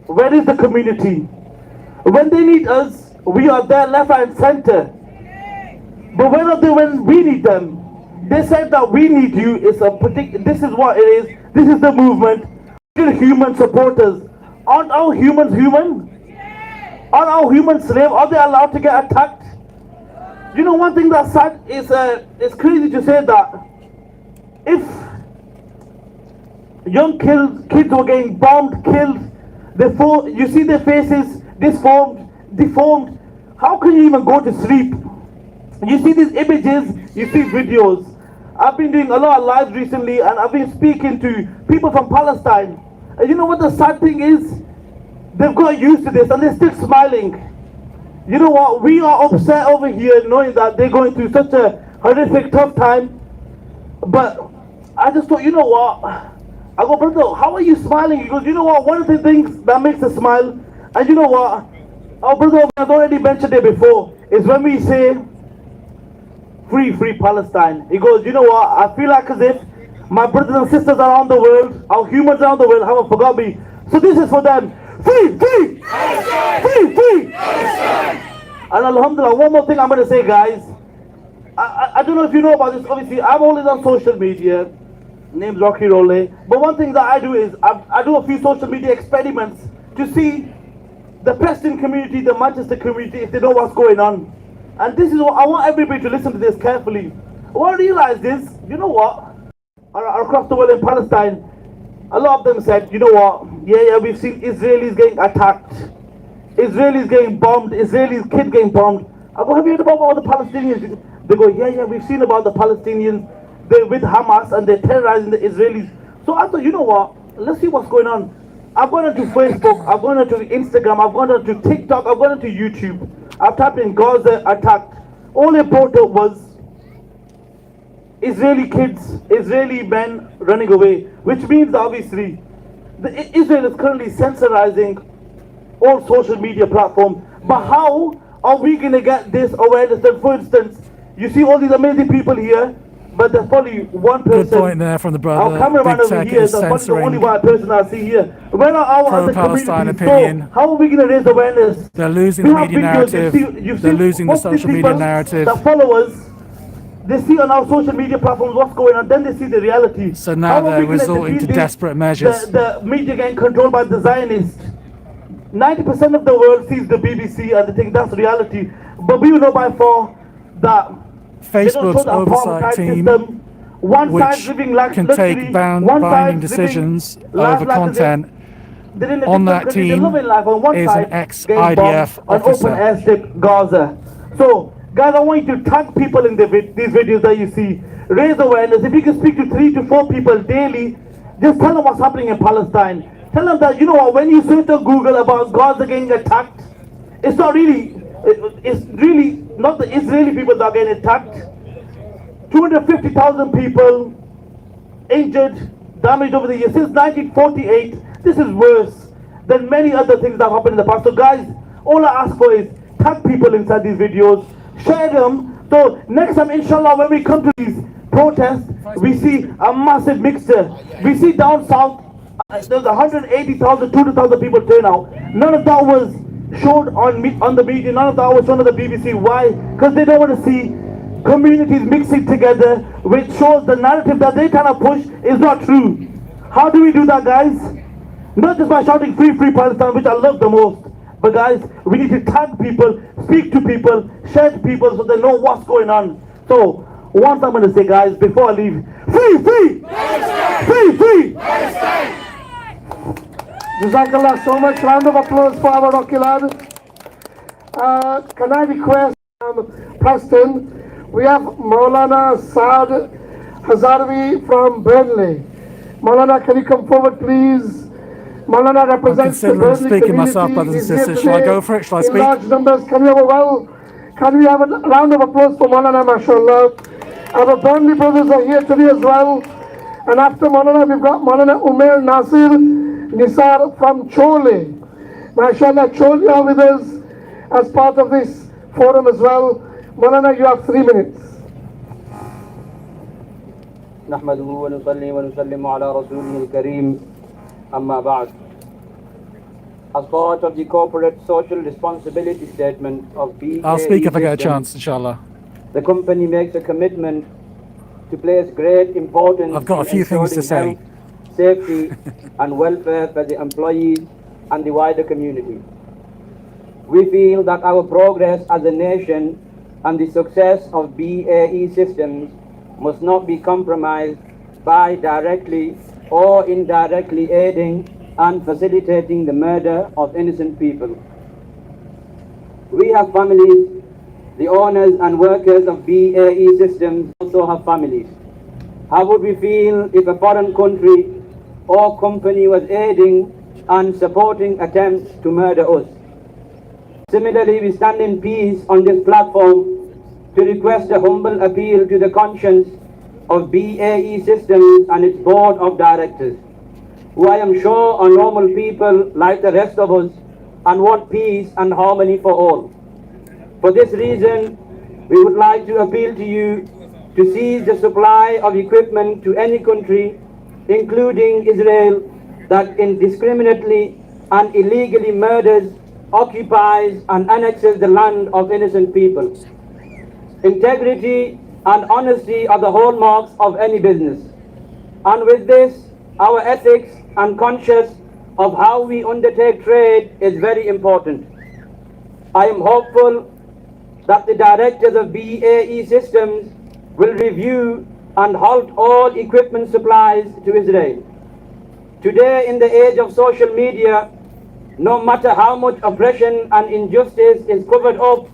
where is the community? When they need us, we are there left and center. But where are they when we need them? They said that we need you. This is what it is. This is the movement. Human supporters. Aren't our humans human? Aren't our humans slave? Are they allowed to get attacked? You know, one thing that's sad is it's crazy to say that if young kids were getting bombed, killed, you see their faces deformed. How can you even go to sleep? You see these images, you see videos. I've been doing a lot of lives recently, and I've been speaking to people from Palestine. And you know what the sad thing is? They've got used to this and they're still smiling. You know what? We are upset over here knowing that they're going through such a horrific, tough time. But I just thought, you know what? I go, brother, how are you smiling? He goes, you know what? One of the things that makes us smile, and you know what? Our brother has already mentioned it before, is when we say, free Palestine. He goes, you know what? I feel like as if my brothers and sisters around the world, our humans around the world, haven't forgot me. So this is for them. Free Palestine! And alhamdulillah, one more thing I'm going to say, guys. I don't know if you know about this. Obviously, I'm always on social media. Name's Rocky Role. But one thing that I do is I do a few social media experiments to see the Preston community, the Manchester community, if they know what's going on. And this is what I want everybody to listen to this carefully. What I realized is, you know what? Across the world in Palestine, a lot of them said, you know what? Yeah, we've seen Israelis getting attacked, Israelis getting bombed, Israelis kids getting bombed. I go, have you heard about the Palestinians? They go, yeah, we've seen about the Palestinians. They're with Hamas and they're terrorizing the Israelis. So I thought, you know what? Let's see what's going on. I've gone onto Facebook, I've gone onto Instagram, I've gone onto TikTok, I've gone onto YouTube. I've typed in Gaza attacked. All it brought up was Israeli kids, Israeli men running away, which means obviously Israel is currently censorizing all social media platforms. But how are we going to get this awareness? That, for instance, you see all these amazing people here, but there's probably one person. Good point there from the brother. Our cameraman over here is probably the only white person I see here. Where are our other Pro-Palestine communities? opinion. So how are we going to raise awareness? They're losing the media narrative. They're losing the social media narrative. The followers, they see on our social media platforms what's going on, then they see the reality. So now they're resorting to desperate measures. The media getting controlled by the Zionists. 90% of the world sees the BBC and they think that's reality. But we know by far that Facebook's oversight team, which can take binding decisions over content, they're in a on different that country, they're team living life on one is side, an getting bombed ex-IDF on open officer. airstrip Gaza. So, guys, I want you to tag people in these videos that you see. Raise awareness. If you can speak to 3 to 4 people daily, just tell them what's happening in Palestine. Tell them that, you know what, when you search on Google about Gaza getting attacked, it's not really, it's really not the Israeli people that are getting attacked. 250,000 people injured, damaged over the years. Since 1948, this is worse than many other things that have happened in the past. So guys, all I ask for is tag people inside these videos, share them, so next time, inshallah, when we come to these protests, we see a massive mixture. We see down south, there's 180,000, 200,000 people turn out. None of that was showed on the media, none of that was shown on the BBC. Why? Because they don't want to see communities mixing together, which shows the narrative that they kind of push is not true. How do we do that, guys? Not just by shouting free, free Palestine, which I love the most, but guys, we need to tag people, speak to people, share to people so they know what's going on. So, once I'm going to say, guys, before I leave, free, free! Palestine! Free, free! Palestine! Jazakallah so much. Round of applause for our Rocky lad. Can I request Preston? We have Maulana Saad Hazarvi from Burnley. Maulana, can you come forward, please? Maulana represents the Burnley speaking community. myself, brothers and He's here sisters. Shall I today go for it? Shall I in speak? large numbers. Can we have a round of applause for Maulana, mashallah. Our Burnley brothers are here today as well. And after Maulana, we've got Maulana Umair Nasir Nisar from Chole. Mashallah, Chole are with us as part of this forum as well. Maulana, you have 3 minutes. نحمده ونصلي ونسلم على رسوله الكريم أما بعد. As part of the corporate social responsibility statement of BAE I'll speak if I get a Systems, chance, inshallah. the company makes a commitment to place great importance I've got a few things to say. health, safety and welfare for the employees and the wider community. We feel that our progress as a nation and the success of BAE Systems must not be compromised by directly or indirectly aiding and facilitating the murder of innocent people. We have families. The owners and workers of BAE Systems also have families. How would we feel if a foreign country or company was aiding and supporting attempts to murder us? Similarly, we stand in peace on this platform to request a humble appeal to the conscience of BAE Systems and its board of directors, who I am sure are normal people like the rest of us and want peace and harmony for all. For this reason, we would like to appeal to you to cease the supply of equipment to any country, including Israel, that indiscriminately and illegally murders, occupies and annexes the land of innocent people. Integrity and honesty are the hallmarks of any business. And with this, our ethics and conscience of how we undertake trade is very important. I am hopeful that the directors of BAE Systems will review and halt all equipment supplies to Israel. Today, in the age of social media, no matter how much oppression and injustice is covered up,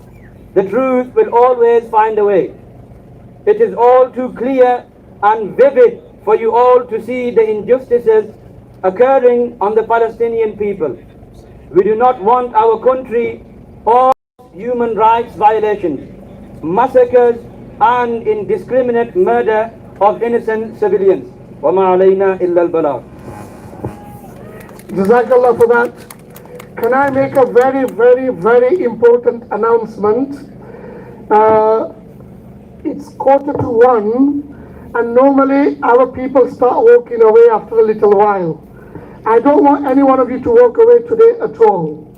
the truth will always find a way. It is all too clear and vivid for you all to see the injustices occurring on the Palestinian people. We do not want our country or human rights violations, massacres and indiscriminate murder of innocent civilians. وَمَا عَلَيْنَا إِلَّا الْبَلَاغُ. Jazakallah for that. Can I make a very, very, very important announcement? It's 1:45, and normally our people start walking away after a little while. I don't want any one of you to walk away today at all.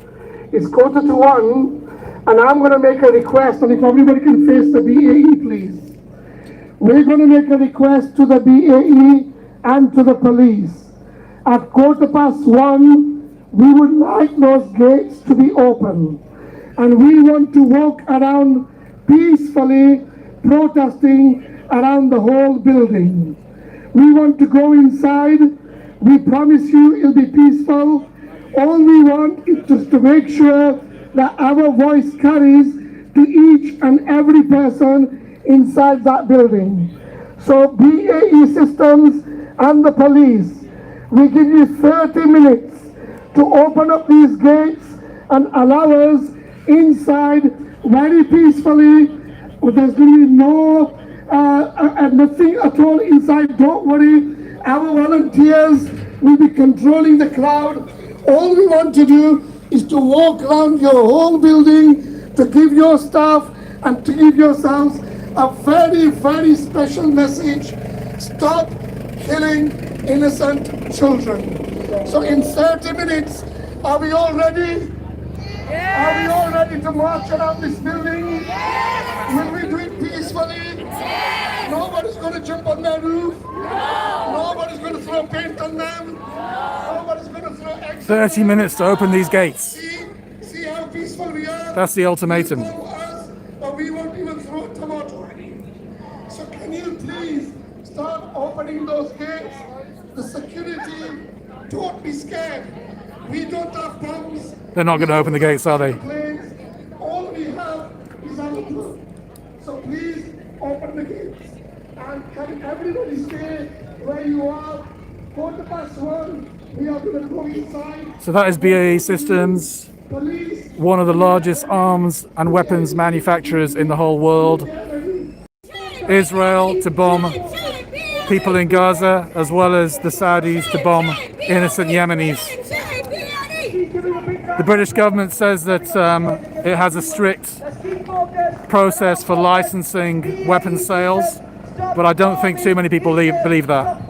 It's 1:45, and I'm going to make a request, and if everybody can face the BAE, please. We're going to make a request to the BAE and to the police. At 1:15, we would like those gates to be open, and we want to walk around peacefully, protesting around the whole building. We want to go inside. We promise you it'll be peaceful. All we want is just to make sure that our voice carries to each and every person inside that building. So BAE Systems and the police, we give you 30 minutes to open up these gates and allow us inside very peacefully. There's going to be nothing at all inside, don't worry. Our volunteers will be controlling the crowd. All we want to do is to walk around your whole building to give your staff and to give yourselves a very, very special message. Stop killing innocent children. So in 30 minutes, are we all ready? Yes. Are we all ready to march around this building? Yes. Will we do it peacefully? Yes. Nobody's going to jump on their roof. No. Nobody's going to throw paint on them. No. Nobody's going to throw eggs. 30 minutes to open these gates. See how peaceful we are? That's the ultimatum. But we won't even throw a tomato. So can you please start opening those gates? The security, don't be scared. We don't have bombs. They're not going to open the gates, are they? All we have is our blood. So please open the gates. And can everybody stay where you are? 1:15. We are going to go inside. So that is BAE Systems, one of the largest arms and weapons manufacturers in the whole world. Israel to bomb people in Gaza, as well as the Saudis to bomb innocent Yemenis. The British government says that it has a strict process for licensing weapons sales, but I don't think too many people believe that.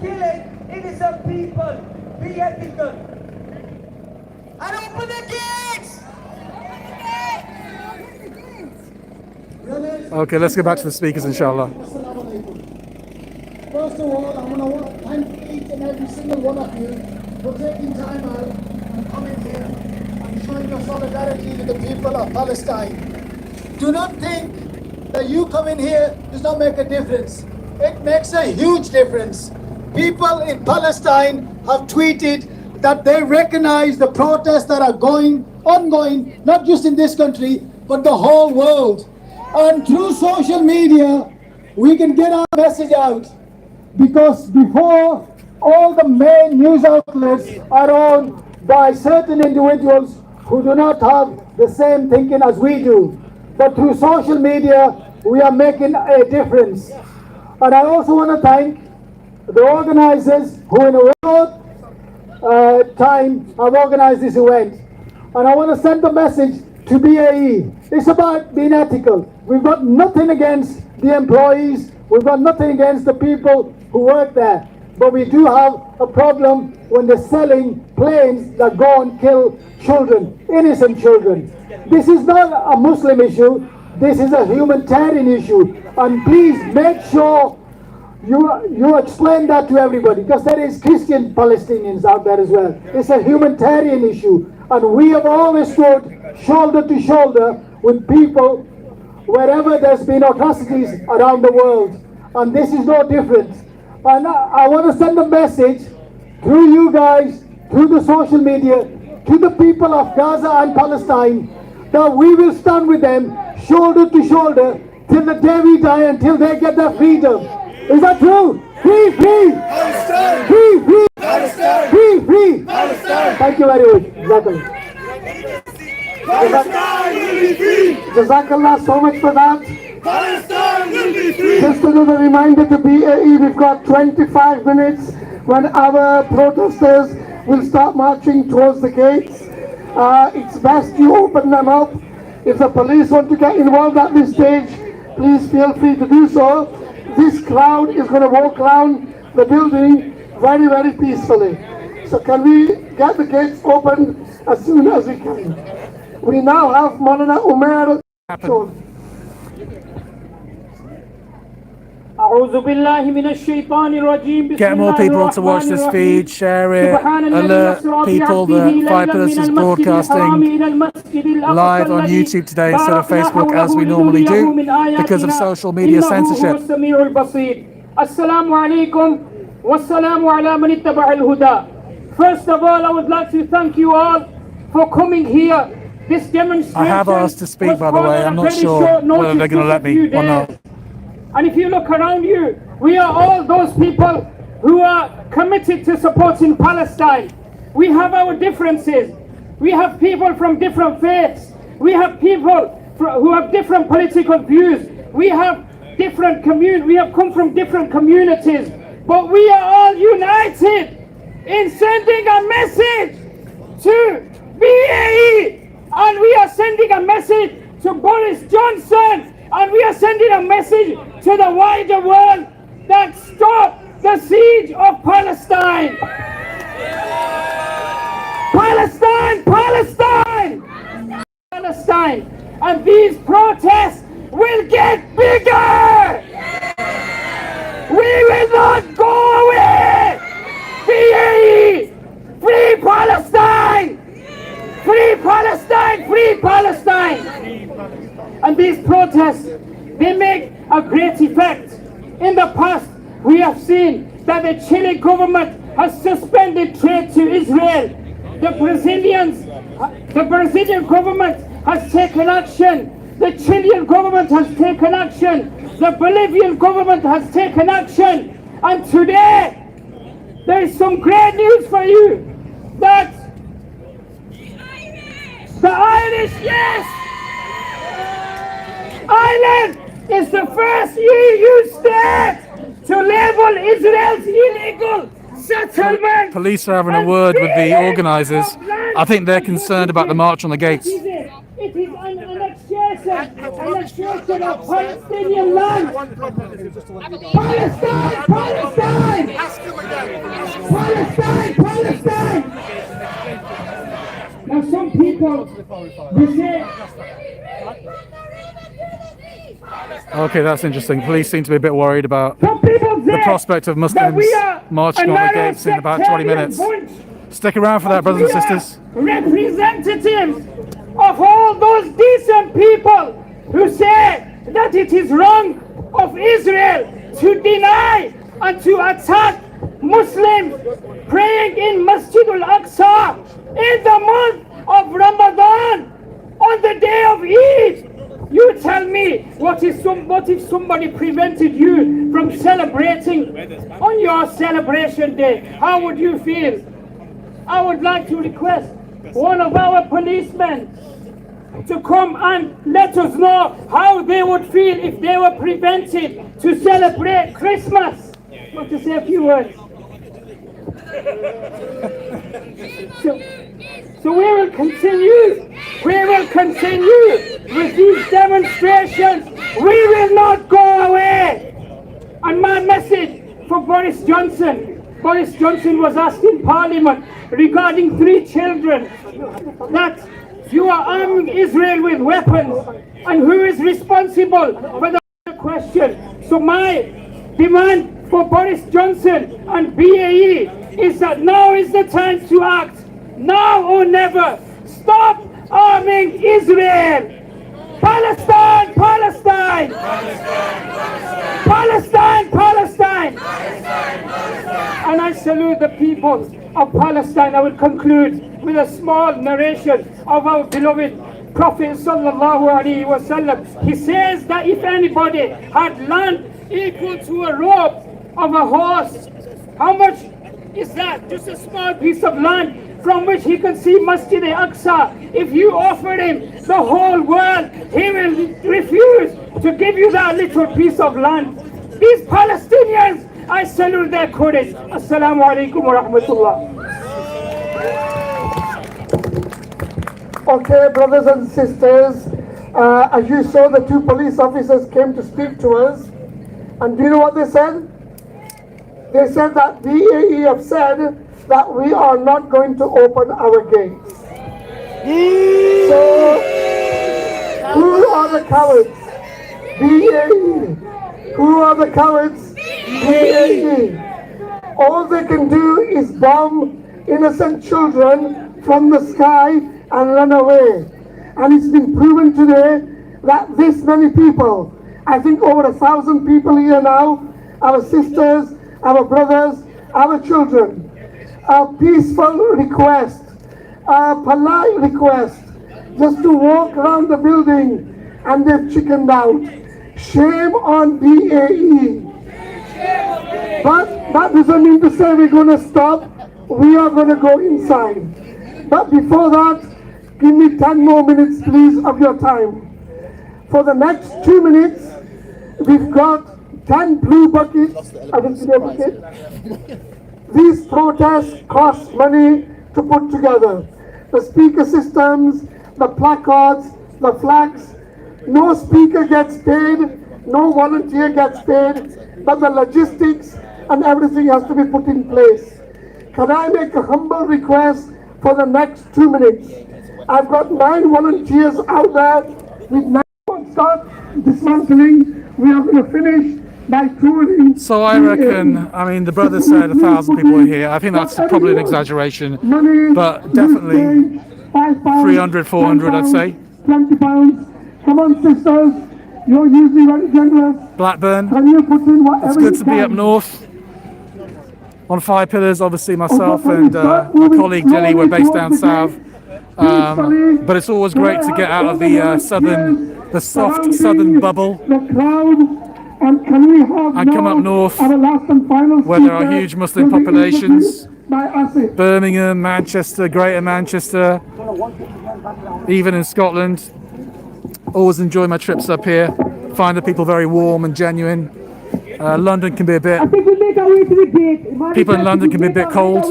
Innocent people, be ethical. And open the gates! Okay, let's go back to the speakers, inshallah. First of all, I want to thank each and every single one of you for taking time out and coming here and showing your solidarity with the people of Palestine. Do not think that you coming here does not make a difference. It makes a huge difference. People in Palestine have tweeted that they recognize the protests that are ongoing, not just in this country, but the whole world. And through social media, we can get our message out. Because before, all the main news outlets are owned by certain individuals who do not have the same thinking as we do. But through social media, we are making a difference. And I also want to thank the organizers who in a short time have organized this event. And I want to send a message to BAE. It's about being ethical. We've got nothing against the employees. We've got nothing against the people who work there. But we do have a problem when they're selling planes that go and kill children, innocent children. This is not a Muslim issue. This is a humanitarian issue. And please make sure you explain that to everybody, because there is Christian Palestinians out there as well. It's a humanitarian issue. And we have always stood shoulder to shoulder with people wherever there's been atrocities around the world. And this is no different. And I want to send a message through you guys, through the social media, to the people of Gaza and Palestine, that we will stand with them shoulder to shoulder till the day we die, until they get their freedom. Is that true? Free, free! Palestine! Free, free! Palestine! Free, free! Palestine! Thank you very much. Palestine will be free! Jazakallah so much for that. Palestine will be free! Just another reminder to BAE, we've got 25 minutes when our protesters will start marching towards the gates. It's best you open them up. If the police want to get involved at this stage, please feel free to do so. This crowd is going to walk around the building very, very peacefully. So can we get the gates open as soon as we can? We now have Maulana Umar. Get more people to watch this feed, share it, alert people that 5 Pillars is broadcasting live on YouTube today instead of Facebook as we normally do because of social media censorship. First of all, I would like to thank you all for coming here. This demonstration I have asked to speak, by the way. I'm not sure whether they're going to let me or not. And if you look around you, we are all those people who are committed to supporting Palestine. We have our differences. We have people from different faiths. We have people who have different political views. We have we have come from different communities. But we are all united in sending a message to BAE. And we are sending a message to Boris Johnson. And we are sending a message to the wider world that stop the siege of Palestine. Palestine, Palestine, Palestine. And these protests will get bigger. We will not go away. BAE, free Palestine. Free Palestine, free Palestine. And these protests, they make a great effect. In the past, we have seen that the Chilean government has suspended trade to Israel. The Brazilian government has taken action. The Chilean government has taken action. The Bolivian government has taken action. And today, there is some great news for you that the Irish, yes! Ireland is the first EU state to label Israel's illegal settlement. Police are having a word with the organisers. I think they're concerned about the march on the gates. It is an annexation of Palestinian land. Palestine! Palestine! Palestine! Palestine! Now some people, they say... Okay, that's interesting. Police seem to be a bit worried about the prospect of Muslims marching on the gates in about 20 minutes. Stick around for that, brothers and sisters. Representatives of all those decent people who say that it is wrong of Israel to deny and to attack Muslims praying in Masjid al-Aqsa in the month of Ramadan on the day of Eid. You tell me, what if somebody prevented you from celebrating on your celebration day? How would you feel? I would like to request one of our policemen to come and let us know how they would feel if they were prevented to celebrate Christmas. I want to say a few words. So we will continue with these demonstrations. We will not go away. And my message for Boris Johnson was asked in Parliament regarding 3 children that you are arming Israel with weapons, and who is responsible for the question. So my demand for Boris Johnson and BAE is that now is the time to act. Now or never. Stop arming Israel. Palestine, Palestine. Palestine, Palestine. And I salute the people of Palestine. I will conclude with a small narration of our beloved Prophet sallallahu alaihi wasallam. He says that if anybody had land equal to a rope of a horse, how much is that? Just a small piece of land from which he can see Masjid al-Aqsa. If you offer him the whole world, he will refuse to give you that little piece of land. These Palestinians, I salute their courage. Assalamu alaikum wa rahmatullah. Okay, brothers and sisters, as you saw, the 2 police officers came to speak to us. And do you know what they said? They said that BAE have said that we are not going to open our gates. So, who are the cowards? BAE. Who are the cowards? BAE. All they can do is bomb innocent children from the sky and run away. And it's been proven today that this many people, I think over 1,000 people here now, our sisters, our brothers, our children, a peaceful request a polite request just to walk around the building and they've chickened out. Shame on BAE. But that doesn't mean to say we're going to stop. We are going to go inside. But before that, give me 10 more minutes, please, of your time. For the next 2 minutes, we've got 10 blue buckets. I will see a bucket. These protests cost money to put together. The speaker systems, the placards, the flags. No speaker gets paid, no volunteer gets paid, but the logistics and everything has to be put in place. Can I make a humble request for the next 2 minutes? I've got 9 volunteers out there with 9 start dismantling. We are going to finish by touring. So I reckon, I mean, the brother said 1,000 people are here. I think that's probably an exaggeration, but definitely 300, 400, I'd say. £20. Come on, sisters. You're usually very generous. Blackburn. Can you put in whatever It's good to be up north. On 5 Pillars, obviously myself and my colleague Dilly, we're based down south. But it's always great to get out of the soft southern bubble and come up north where there are huge Muslim populations. Birmingham, Manchester, Greater Manchester, even in Scotland. Always enjoy my trips up here. Find the people very warm and genuine. London can be a bit... People in London can be a bit cold.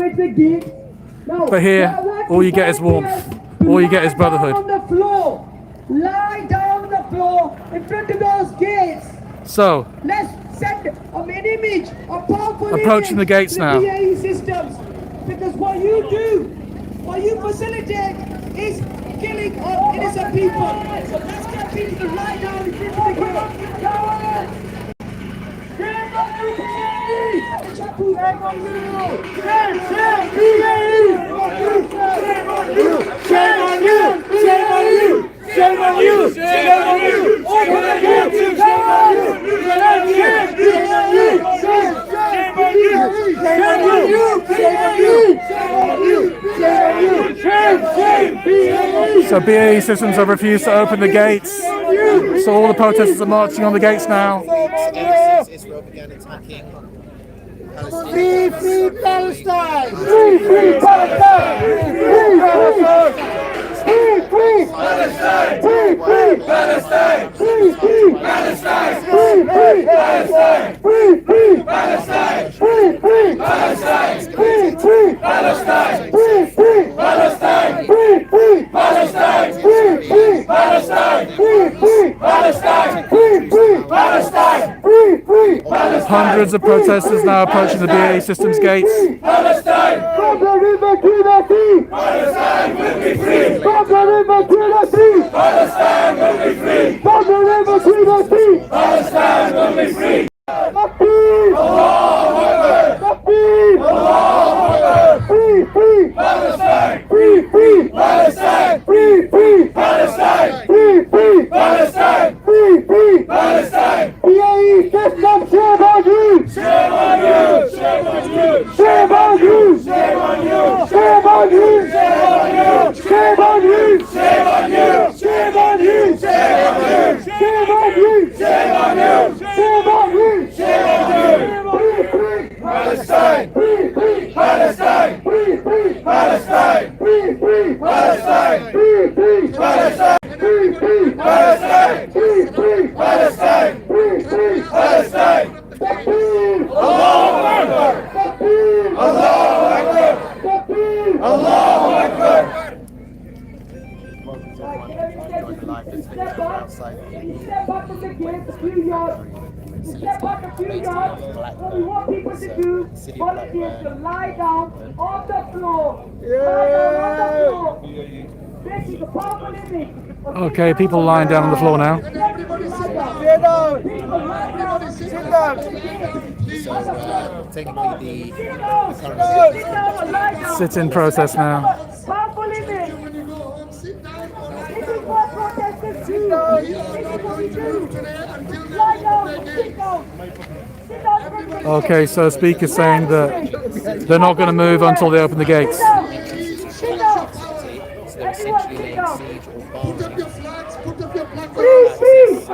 But here, all you get is warmth. All you get is brotherhood. Lie down on the floor in front of those gates. So, let's send an image, a powerful approaching the gates now. BAE Systems, because what you do, what you facilitate, is killing of innocent people. So let's get people to lie down in front of the gates. Shame on you, BAE! Shame on you! Shame on you! Shame on you! Shame on you! Shame on you! Shame on you! Open the gates! Shame on you! Shame on you! Shame on you! Shame on you! Shame on you! Shame on you! Shame on you! Shame! So BAE Systems have refused to open the gates. So all the protesters are marching on the gates now. Israel began attacking Free, free Palestine! Free, free Palestine! Free, Palestine! Free, free Palestine! Free, free Palestine! Free, free Palestine! Free, free Palestine! Free, free Palestine! Free, free Palestine! Free, free Palestine! Free, free Palestine! Free, free Palestine! Free, free Palestine! Free, free Palestine! Free, free Palestine! Free, free Palestine! Hundreds of protesters now approaching the BAE Systems gates. Palestine! From the river to the sea! Palestine will be free! From the river to the sea! Palestine will be free! From the river to the sea! Palestine will be free! Takbir! Allahu Akbar! Takbir! Allahu Akbar! Free, free Palestine! Free, free Palestine! Free, free Palestine! Free, free Palestine! Free, free Palestine! BAE Systems, shame on you! Shame on you! Shame on you! Shame on you! Shame on you! Shame on you! Shame on you! Shame on you! Shame on you! Shame on you! Shame on you! Shame on you! Shame on you! Shame on you! Free, free Palestine! Free, free Palestine! Free, free Palestine! Free, free Palestine! Free, free Palestine! Free, free Palestine! Free, free Palestine! Free, free Palestine! Takbir! Allahu Akbar! Takbir! Allahu Akbar! Takbir! Allahu Akbar! Step back from the gate a few yards. Step back a few yards. What we want people to do, volunteers to lie down on the floor. Lie down on the floor. This is a powerful image. Okay, people lying down on the floor now. Sit down. Everybody sit down. So technically the Sit-in protest now. Powerful image. This is what protesters do. This is what we do. Lie down. Sit down. Sit down. Okay, so speaker saying that they're not going to move until they open the gates. Sit down.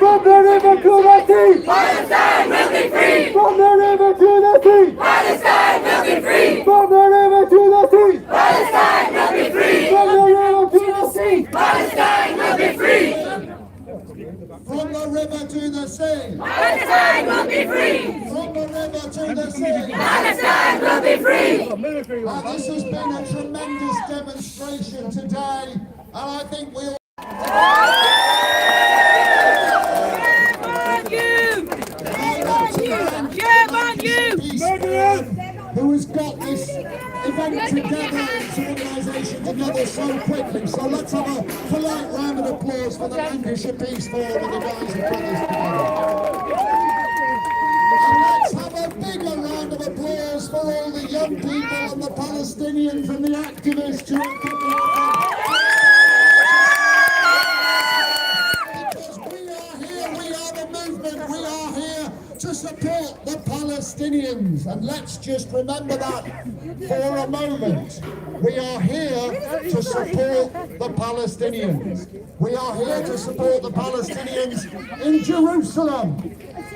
From the river to the sea, Palestine will be free. From the river to the sea, Palestine will be free. From the river to the sea, Palestine will be free. From the river to the sea, Palestine will be free. From the river to the sea, Palestine will be free. From the river to the sea, Palestine will be free. This has been a tremendous demonstration today, and I think we all... Who has got this event together, this organisation together so quickly. So let's have a polite round of applause for the Lancashire Peace Forum and the guys who put this together. And let's have a bigger round of applause for all the young people and the Palestinians and the activists who are coming up. Because we are here, we are the movement, we are here to support the Palestinians, and let's just remember that for a moment. We are here to support the Palestinians. We are here to support the Palestinians in Jerusalem,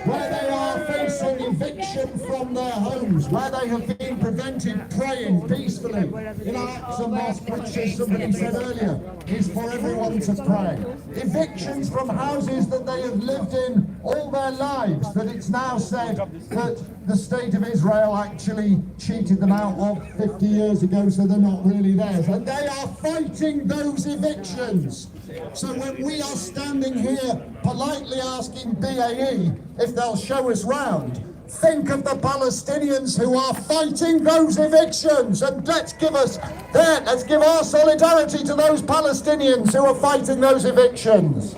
where they are facing eviction from their homes, where they have been prevented praying peacefully in Al-Aqsa Mosque, which, as somebody said earlier, is for everyone to pray. Evictions from houses that they have lived in all their lives, that it's now said that the state of Israel actually cheated them out of 50 years ago, so they're not really theirs. And they are fighting those evictions. So when we are standing here politely asking BAE if they'll show us round, think of the Palestinians who are fighting those evictions, and let's give our solidarity to those Palestinians who are fighting those evictions.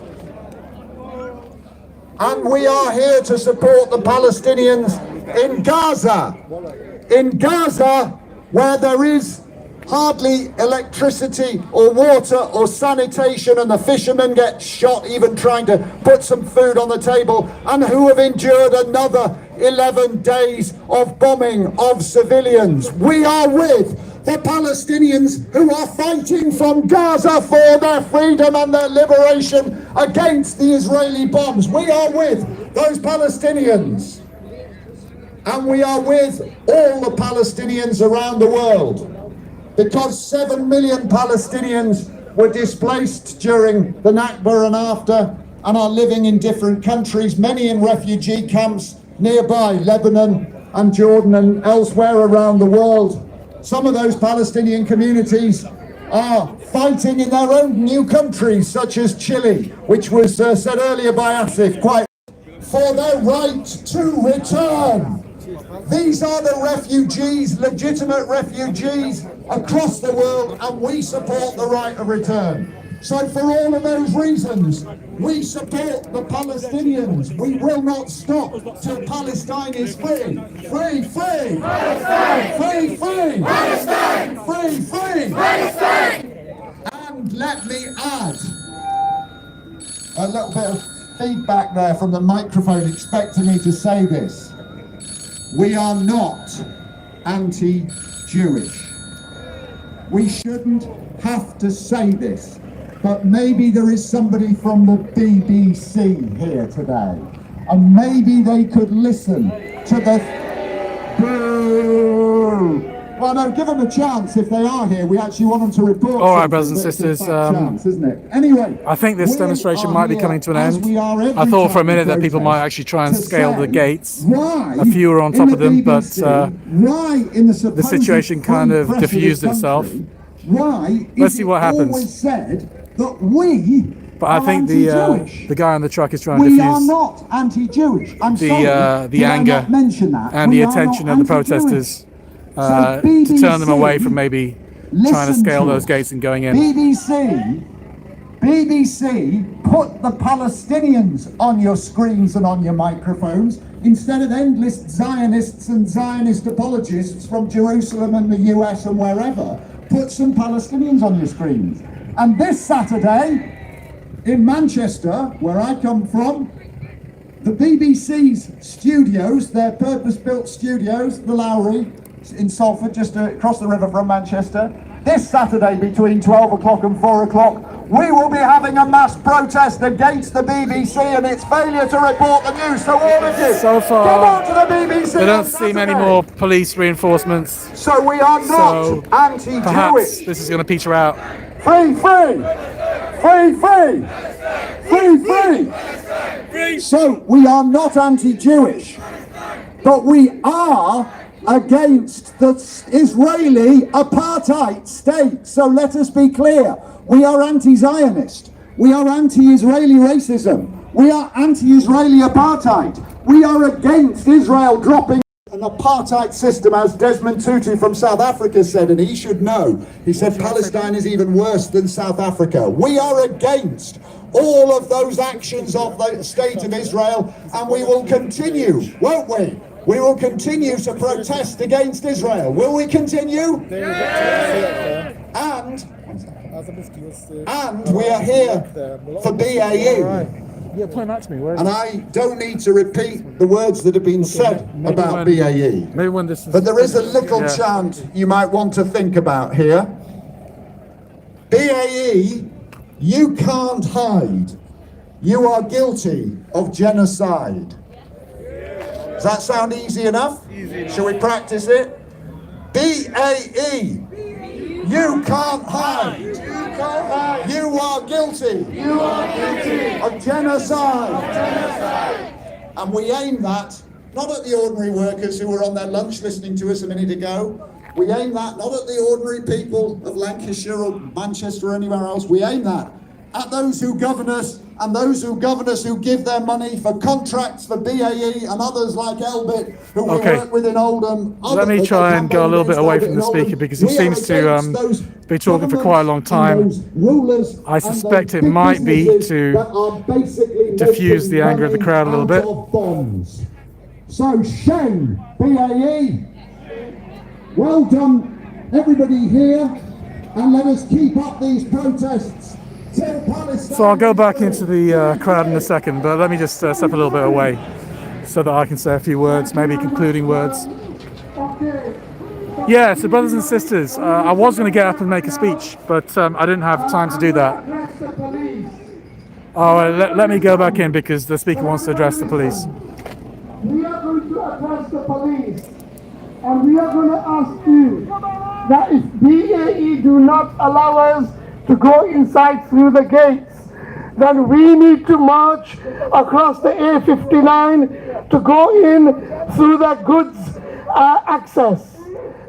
And we are here to support the Palestinians in Gaza. In Gaza, where there is hardly electricity or water or sanitation, and the fishermen get shot even trying to put some food on the table, and who have endured another 11 days of bombing of civilians. We are with the Palestinians who are fighting from Gaza for their freedom and their liberation against the Israeli bombs. We are with those Palestinians. And we are with all the Palestinians around the world, because 7 million Palestinians were displaced during the Nakba and after, and are living in different countries, many in refugee camps nearby Lebanon and Jordan and elsewhere around the world. Some of those Palestinian communities are fighting in their own new countries, such as Chile, which was said earlier by Asif, for their right to return. These are the refugees, legitimate refugees across the world, and we support the right of return. So for all of those reasons, we support the Palestinians. We will not stop till Palestine is free. Free, free! Palestine! Free, free! Palestine! Free, free! Palestine! And let me add a little bit of feedback there from the microphone, expecting me to say this. We are not anti-Jewish. We shouldn't have to say this, but maybe there is somebody from the BBC here today, and maybe they could listen to the... Boo! Well, no, give them a chance if they are here. We actually want them to report. All right, brothers and sisters. Chance, isn't it? Anyway, I think this demonstration might be coming to an end. I thought for a minute that people might actually try and scale the gates. A few were on top of them, but the situation kind of diffused itself. Let's see what happens. But I think the guy on the truck is trying to we are diffuse not anti-Jewish. I'm sorry. the anger and the attention of the protesters to turn them away from maybe trying to scale those gates and going in. BBC put the Palestinians on your screens and on your microphones instead of endless Zionists and Zionist apologists from Jerusalem and the US and wherever. Put some Palestinians on your screens. And this Saturday, in Manchester, where I come from, the BBC's studios, their purpose-built studios, the Lowry in Salford, just across the river from Manchester, this Saturday between 12 o'clock and 4 o'clock, we will be having a mass protest against the BBC and its failure to report the news. So all of you, so far, come on to the BBC. They don't seem any more police reinforcements. So we are not anti-Jewish. Perhaps this is going to peter out. Free, free, free, free, free, free. So we are not anti-Jewish, but we are against the Israeli apartheid state. So let us be clear. We are anti-Zionist. We are anti-Israeli racism. We are anti-Israeli apartheid. We are against Israel dropping an apartheid system, as Desmond Tutu from South Africa said, and he should know. He said Palestine is even worse than South Africa. We are against all of those actions of the state of Israel, and we will continue, won't we? We will continue to protest against Israel. Will we continue? And we are here for BAE. Yeah, point that to me. And I don't need to repeat the words that have been said about BAE. Maybe when this is, but there is a little chant you might want to think about here. BAE, you can't hide. You are guilty of genocide. Does that sound easy enough? Shall we practice it? BAE, you can't hide. You are guilty. You are guilty of genocide. And we aim that not at the ordinary workers who were on their lunch listening to us a minute ago. We aim that not at the ordinary people of Lancashire or Manchester or anywhere else. We aim that at those who govern us, and those who govern us who give their money for contracts for BAE and others like Elbit who we work with in Oldham. Let me try and go a little bit away from the speaker because he seems to be talking for quite a long time. I suspect it might be to diffuse the anger of the crowd a little bit. So shame, BAE. Well done, everybody here, and let us keep up these protests. So I'll go back into the crowd in a second, but let me just step a little bit away so that I can say a few words, maybe concluding words. Yeah, so brothers and sisters, I was going to get up and make a speech, but I didn't have time to do that. Let me go back in because the speaker wants to address the police. We are going to address the police, and we are going to ask you that if BAE do not allow us to go inside through the gates, then we need to march across the A59 to go in through the goods access.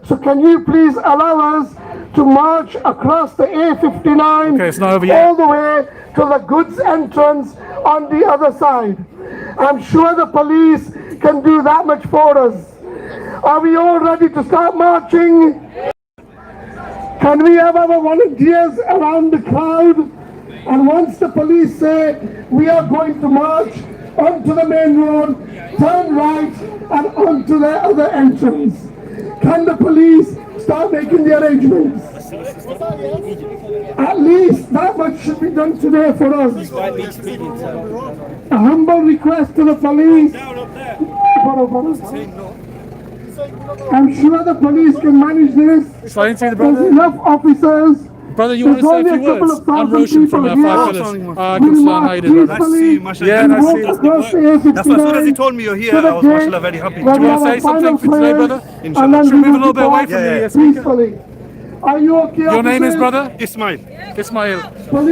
So can you please allow us to march across the A59 it's not over yet. all the way to the goods entrance on the other side? I'm sure the police can do that much for us. Are we all ready to start marching? Can we have our volunteers around the crowd? And once the police say we are going to march onto the main road, turn right and onto the other entrance. Can the police start making the arrangements? At least that much should be done today for us. A humble request to the police. I'm sure the police can manage this. There's enough officers. Brother, you want to say a few words? I'm Roshan from 5 Pillars. How you doing, brother? Yeah, nice to see you. That's as soon as he told me you're here, I was mashallah very happy. Do you want to say something for today, brother? Inshallah. Should we move a little bit away from the speaker? Are you okay? Your name is, brother? Ismail. Ismail.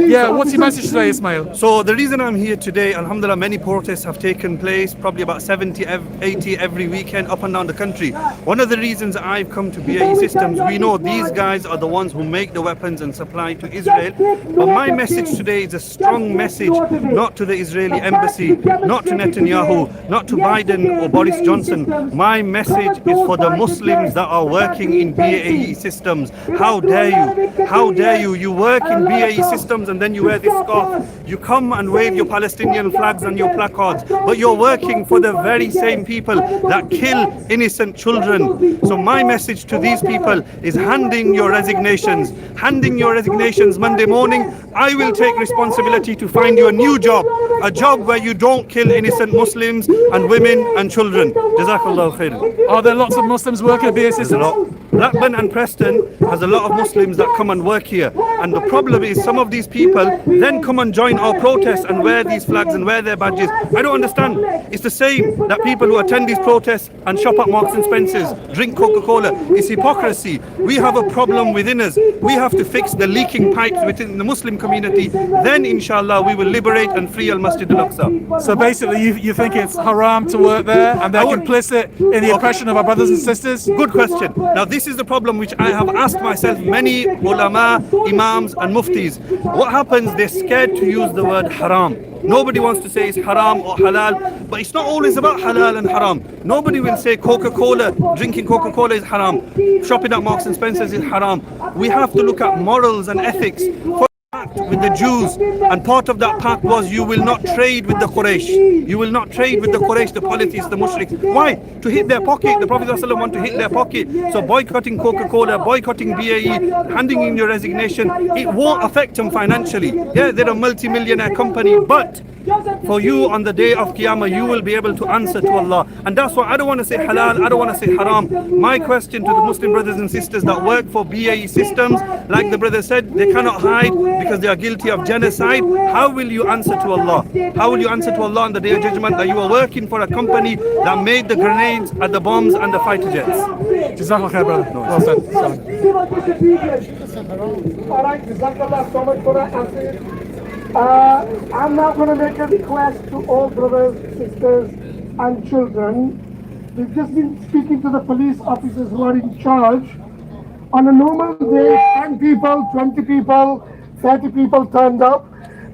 Yeah, what's your message today, Ismail? So the reason I'm here today, alhamdulillah, many protests have taken place, probably about 70, 80 every weekend up and down the country. One of the reasons I've come to BAE Systems, we know these guys are the ones who make the weapons and supply to Israel. But my message today is a strong message, not to the Israeli embassy, not to Netanyahu, not to Biden or Boris Johnson. My message is for the Muslims that are working in BAE Systems. How dare you? How dare you? You work in BAE Systems and then you wear this scarf. You come and wave your Palestinian flags and your placards, but you're working for the very same people that kill innocent children. So my message to these people is handing your resignations. Handing your resignations Monday morning. I will take responsibility to find you a new job. A job where you don't kill innocent Muslims and women and children. Jazakallah khair. Are there lots of Muslims working at BAE Systems? Blackburn and Preston has a lot of Muslims that come and work here, and the problem is some of these people then come and join our protests and wear these flags and wear their badges. I don't understand. It's the same that people who attend these protests and shop at Marks and Spencer's, drink Coca-Cola. It's hypocrisy. We have a problem within us. We have to fix the leaking pipes within the Muslim community. Then inshallah we will liberate and free Al-Masjid Al-Aqsa. So basically you think it's haram to work there and they're complicit in the oppression of our brothers and sisters? Good question. Now this is the problem which I have asked myself, many ulama, imams and muftis. What happens? They're scared to use the word haram. Nobody wants to say it's haram or halal, but it's not always about halal and haram. Nobody will say Coca-Cola, drinking Coca-Cola is haram, shopping at Marks and Spencer's is haram. We have to look at morals and ethics. With the Jews, and part of that pact was you will not trade with the Quraysh. You will not trade with the Quraysh, the polytheists, the mushriks. Why? To hit their pocket. The Prophet ﷺ want to hit their pocket. So boycotting Coca-Cola, boycotting BAE, handing in your resignation, it won't affect them financially. Yeah, they're a multi-millionaire company, but for you on the day of Qiyamah, you will be able to answer to Allah. And that's why I don't want to say halal, I don't want to say haram. My question to the Muslim brothers and sisters that work for BAE Systems, like the brother said, they cannot hide because they are guilty of genocide. How will you answer to Allah? How will you answer to Allah on the day of judgment that you are working for a company that made the grenades and the bombs and the fighter jets? Jazakallah khair, brother. Well said. All right, Jazakallah so much for that answer. I'm now going to make a request to all brothers, sisters and children. We've just been speaking to the police officers who are in charge. On a normal day, 10 people, 20 people, 30 people turned up.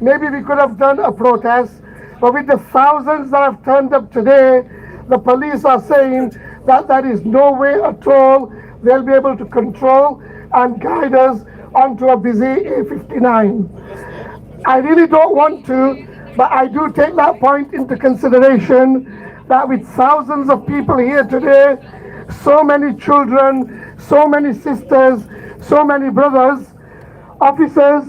Maybe we could have done a protest, but with the thousands that have turned up today, the police are saying that there is no way at all they'll be able to control and guide us onto a busy A59. I really don't want to, but I do take that point into consideration that with thousands of people here today, so many children, so many sisters, so many brothers, officers,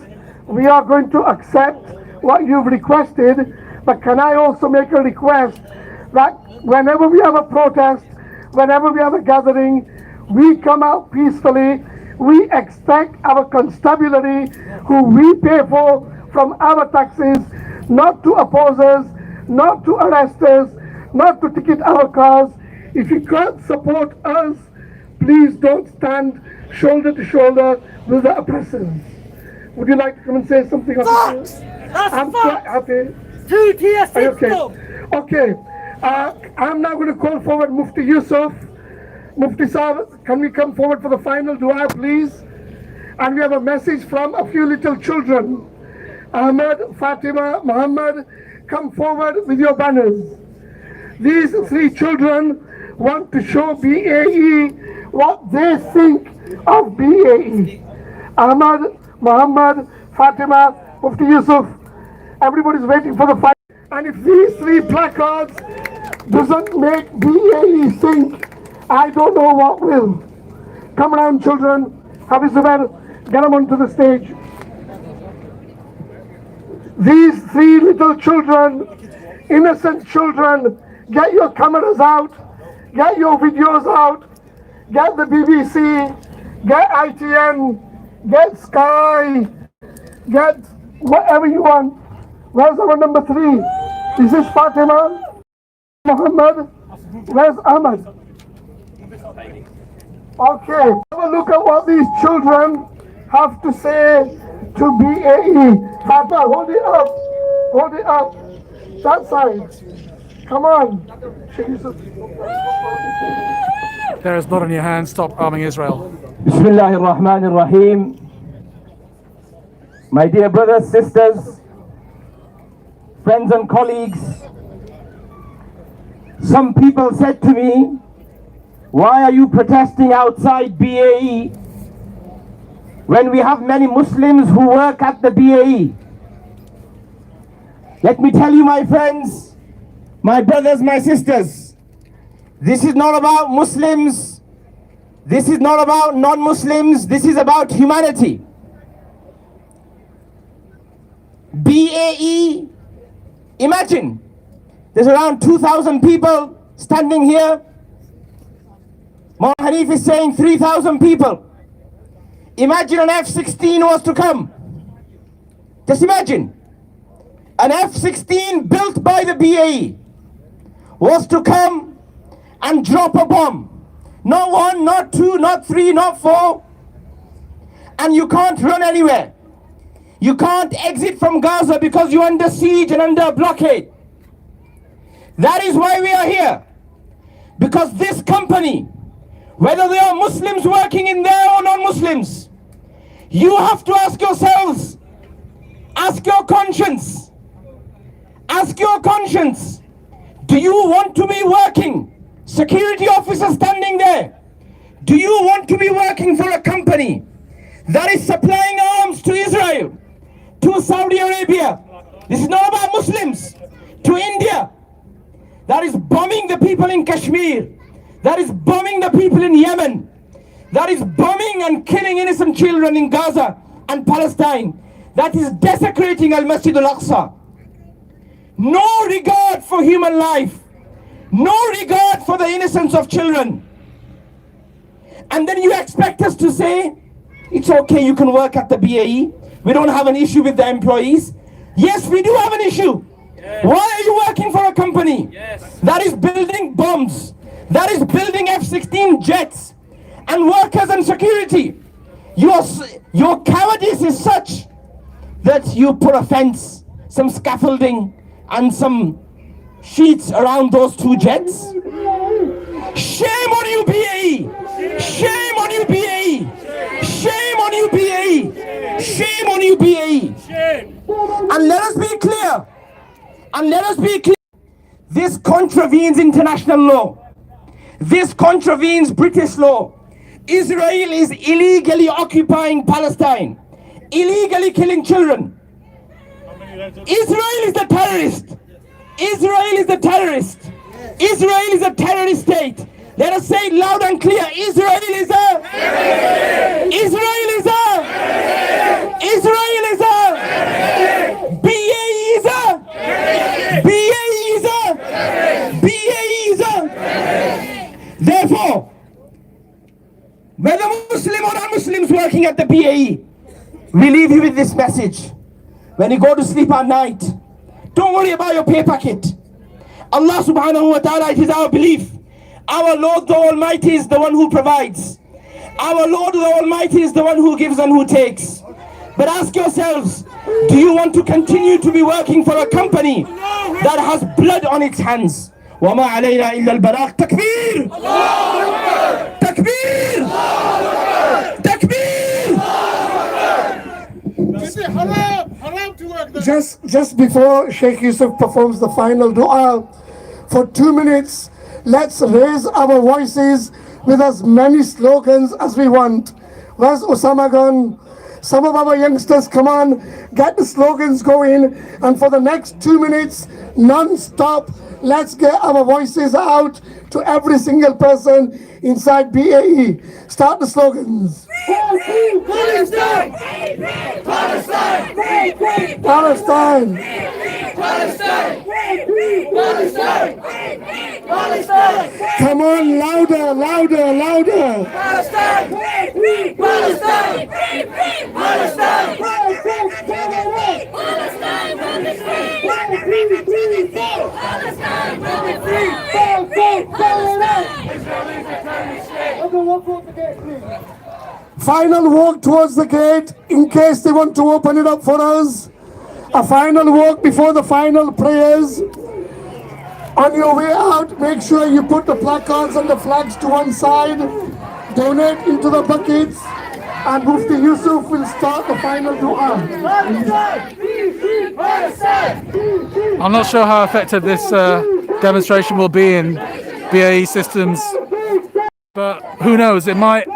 we are going to accept what you've requested, but can I also make a request that whenever we have a protest, whenever we have a gathering, we come out peacefully. We expect our constabulary, who we pay for from our taxes, not to oppose us, not to arrest us, not to ticket our cars. If you can't support us, please don't stand shoulder to shoulder with the oppressors. Would you like to come and say something? Fox! I'm quite happy. Two-tier system! Okay. I'm now going to call forward Mufti Yusuf. Mufti Sahib, can we come forward for the final dua, please? And we have a message from a few little children. Ahmed, Fatima, Muhammad, come forward with your banners. These three children want to show BAE what they think of BAE. Ahmed, Muhammad, Fatima, Mufti Yusuf, everybody's waiting for the fight. And if these three placards doesn't make BAE think, I don't know what will. Come around, children. Hafiz Zubair, get them onto the stage. These three little children, innocent children, get your cameras out, get your videos out, get the BBC, get ITN, get Sky, get whatever you want. Where's our number 3? Is this Fatima? Muhammad? Where's Ahmad? Okay, have a look at what these children have to say to BAE. Fatima, hold it up. Hold it up. That side. Come on. There is blood on your hands. Stop arming Israel. Bismillahir Rahmanir Rahim. My dear brothers, sisters, friends and colleagues, some people said to me, why are you protesting outside BAE? when we have many Muslims who work at the BAE. Let me tell you, my friends, my brothers, my sisters, this is not about Muslims, this is not about non-Muslims, this is about humanity. BAE, imagine, there's around 2,000 people standing here. Mawlana Hanif is saying 3,000 people. Imagine an F-16 was to come. Just imagine. An F-16 built by the BAE was to come and drop a bomb. Not one, not two, not three, not four. And you can't run anywhere. You can't exit from Gaza because you're under siege and under blockade. That is why we are here. Because this company, whether they are Muslims working in there or non-Muslims, you have to ask yourselves, ask your conscience, ask your conscience, do you want to be working, security officers standing there, do you want to be working for a company that is supplying arms to Israel, to Saudi Arabia? This is not about Muslims, to India, that is bombing the people in Kashmir, that is bombing the people in Yemen, that is bombing and killing innocent children in Gaza and Palestine, that is desecrating Al-Masjid Al-Aqsa. No regard for human life, no regard for the innocence of children. And then you expect us to say, it's okay, you can work at the BAE, we don't have an issue with the employees. Yes, we do have an issue. Why are you working for a company that is building bombs, that is building F-16 jets, and workers and security? Your cowardice is such that you put a fence, some scaffolding, and some sheets around those two jets. Shame on you, BAE! Shame on you, BAE! Shame on you, BAE! Shame on you, BAE! And let us be clear. And let us be clear. This contravenes international law. This contravenes British law. Israel is illegally occupying Palestine, illegally killing children. Israel is the terrorist. Israel is the terrorist. Israel is a terrorist state. Let us say it loud and clear. Israel is a Israel is a Israel is a BAE is a BAE is a BAE is a. Therefore, whether Muslim or non-Muslims working at the BAE, we leave you with this message. When you go to sleep at night, don't worry about your pay packet. Allah subhanahu wa ta'ala, it is our belief. Our Lord the Almighty is the one who provides. Our Lord the Almighty is the one who gives and who takes. But ask yourselves, do you want to continue to be working for a company that has blood on its hands? وَمَا عَلَيْنَا إِلَّا الْبَلَاغُ. Takbir! Takbir! Takbir! Just before Sheikh Yusuf performs the final dua, for 2 minutes, let's raise our voices with as many slogans as we want. Where's Osama gone? Some of our youngsters, come on, get the slogans going. And for the next 2 minutes, non-stop, let's get our voices out to every single person inside BAE. Start the slogans. Palestine! Palestine! Palestine! Palestine! Palestine! Palestine! Come on, louder, louder, louder! Palestine! Palestine! Palestine! Palestine will be free! Palestine will be free! Palestine! Israel is a terrorist state! Final walk towards the gate in case they want to open it up for us. A final walk before the final prayers. On your way out, make sure you put the placards and the flags to one side. Donate into the buckets. And Mufti Yusuf will start the final dua. I'm not sure how effective this demonstration will be in BAE Systems, but who knows, it might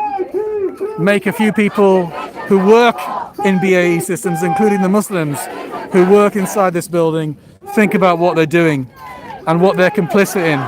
make a few people who work in BAE Systems, including the Muslims who work inside this building, think about what they're doing and what they're complicit in.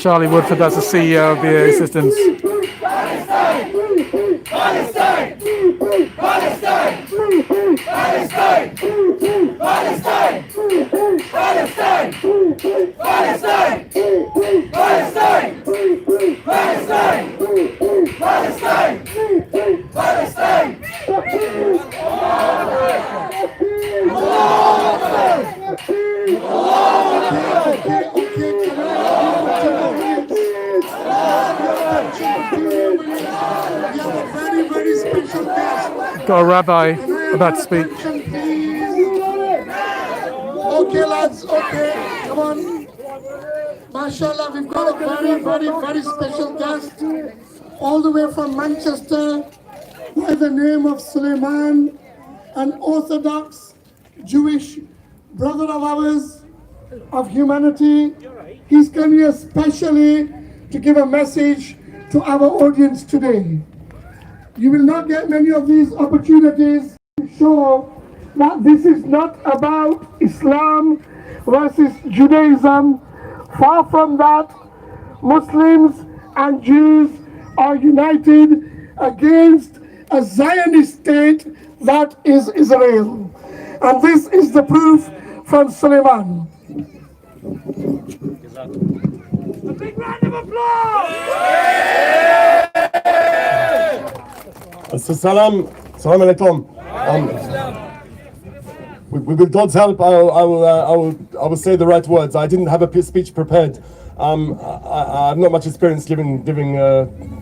Charlie Woodford, that's the CEO of BAE Systems. Got a rabbi about to speak. Okay, lads, okay, come on. Mashallah, we've got a very special guest all the way from Manchester by the name of Suleiman, an Orthodox Jewish brother of ours, of humanity. He's come here especially to give a message to our audience today. You will not get many of these opportunities to show that this is not about Islam versus Judaism. Far from that, Muslims and Jews are united against a Zionist state that is Israel. And this is the proof from Suleiman. A big round of applause! Salam alaikum. With God's help, I will say the right words. I didn't have a speech prepared. I have not much experience giving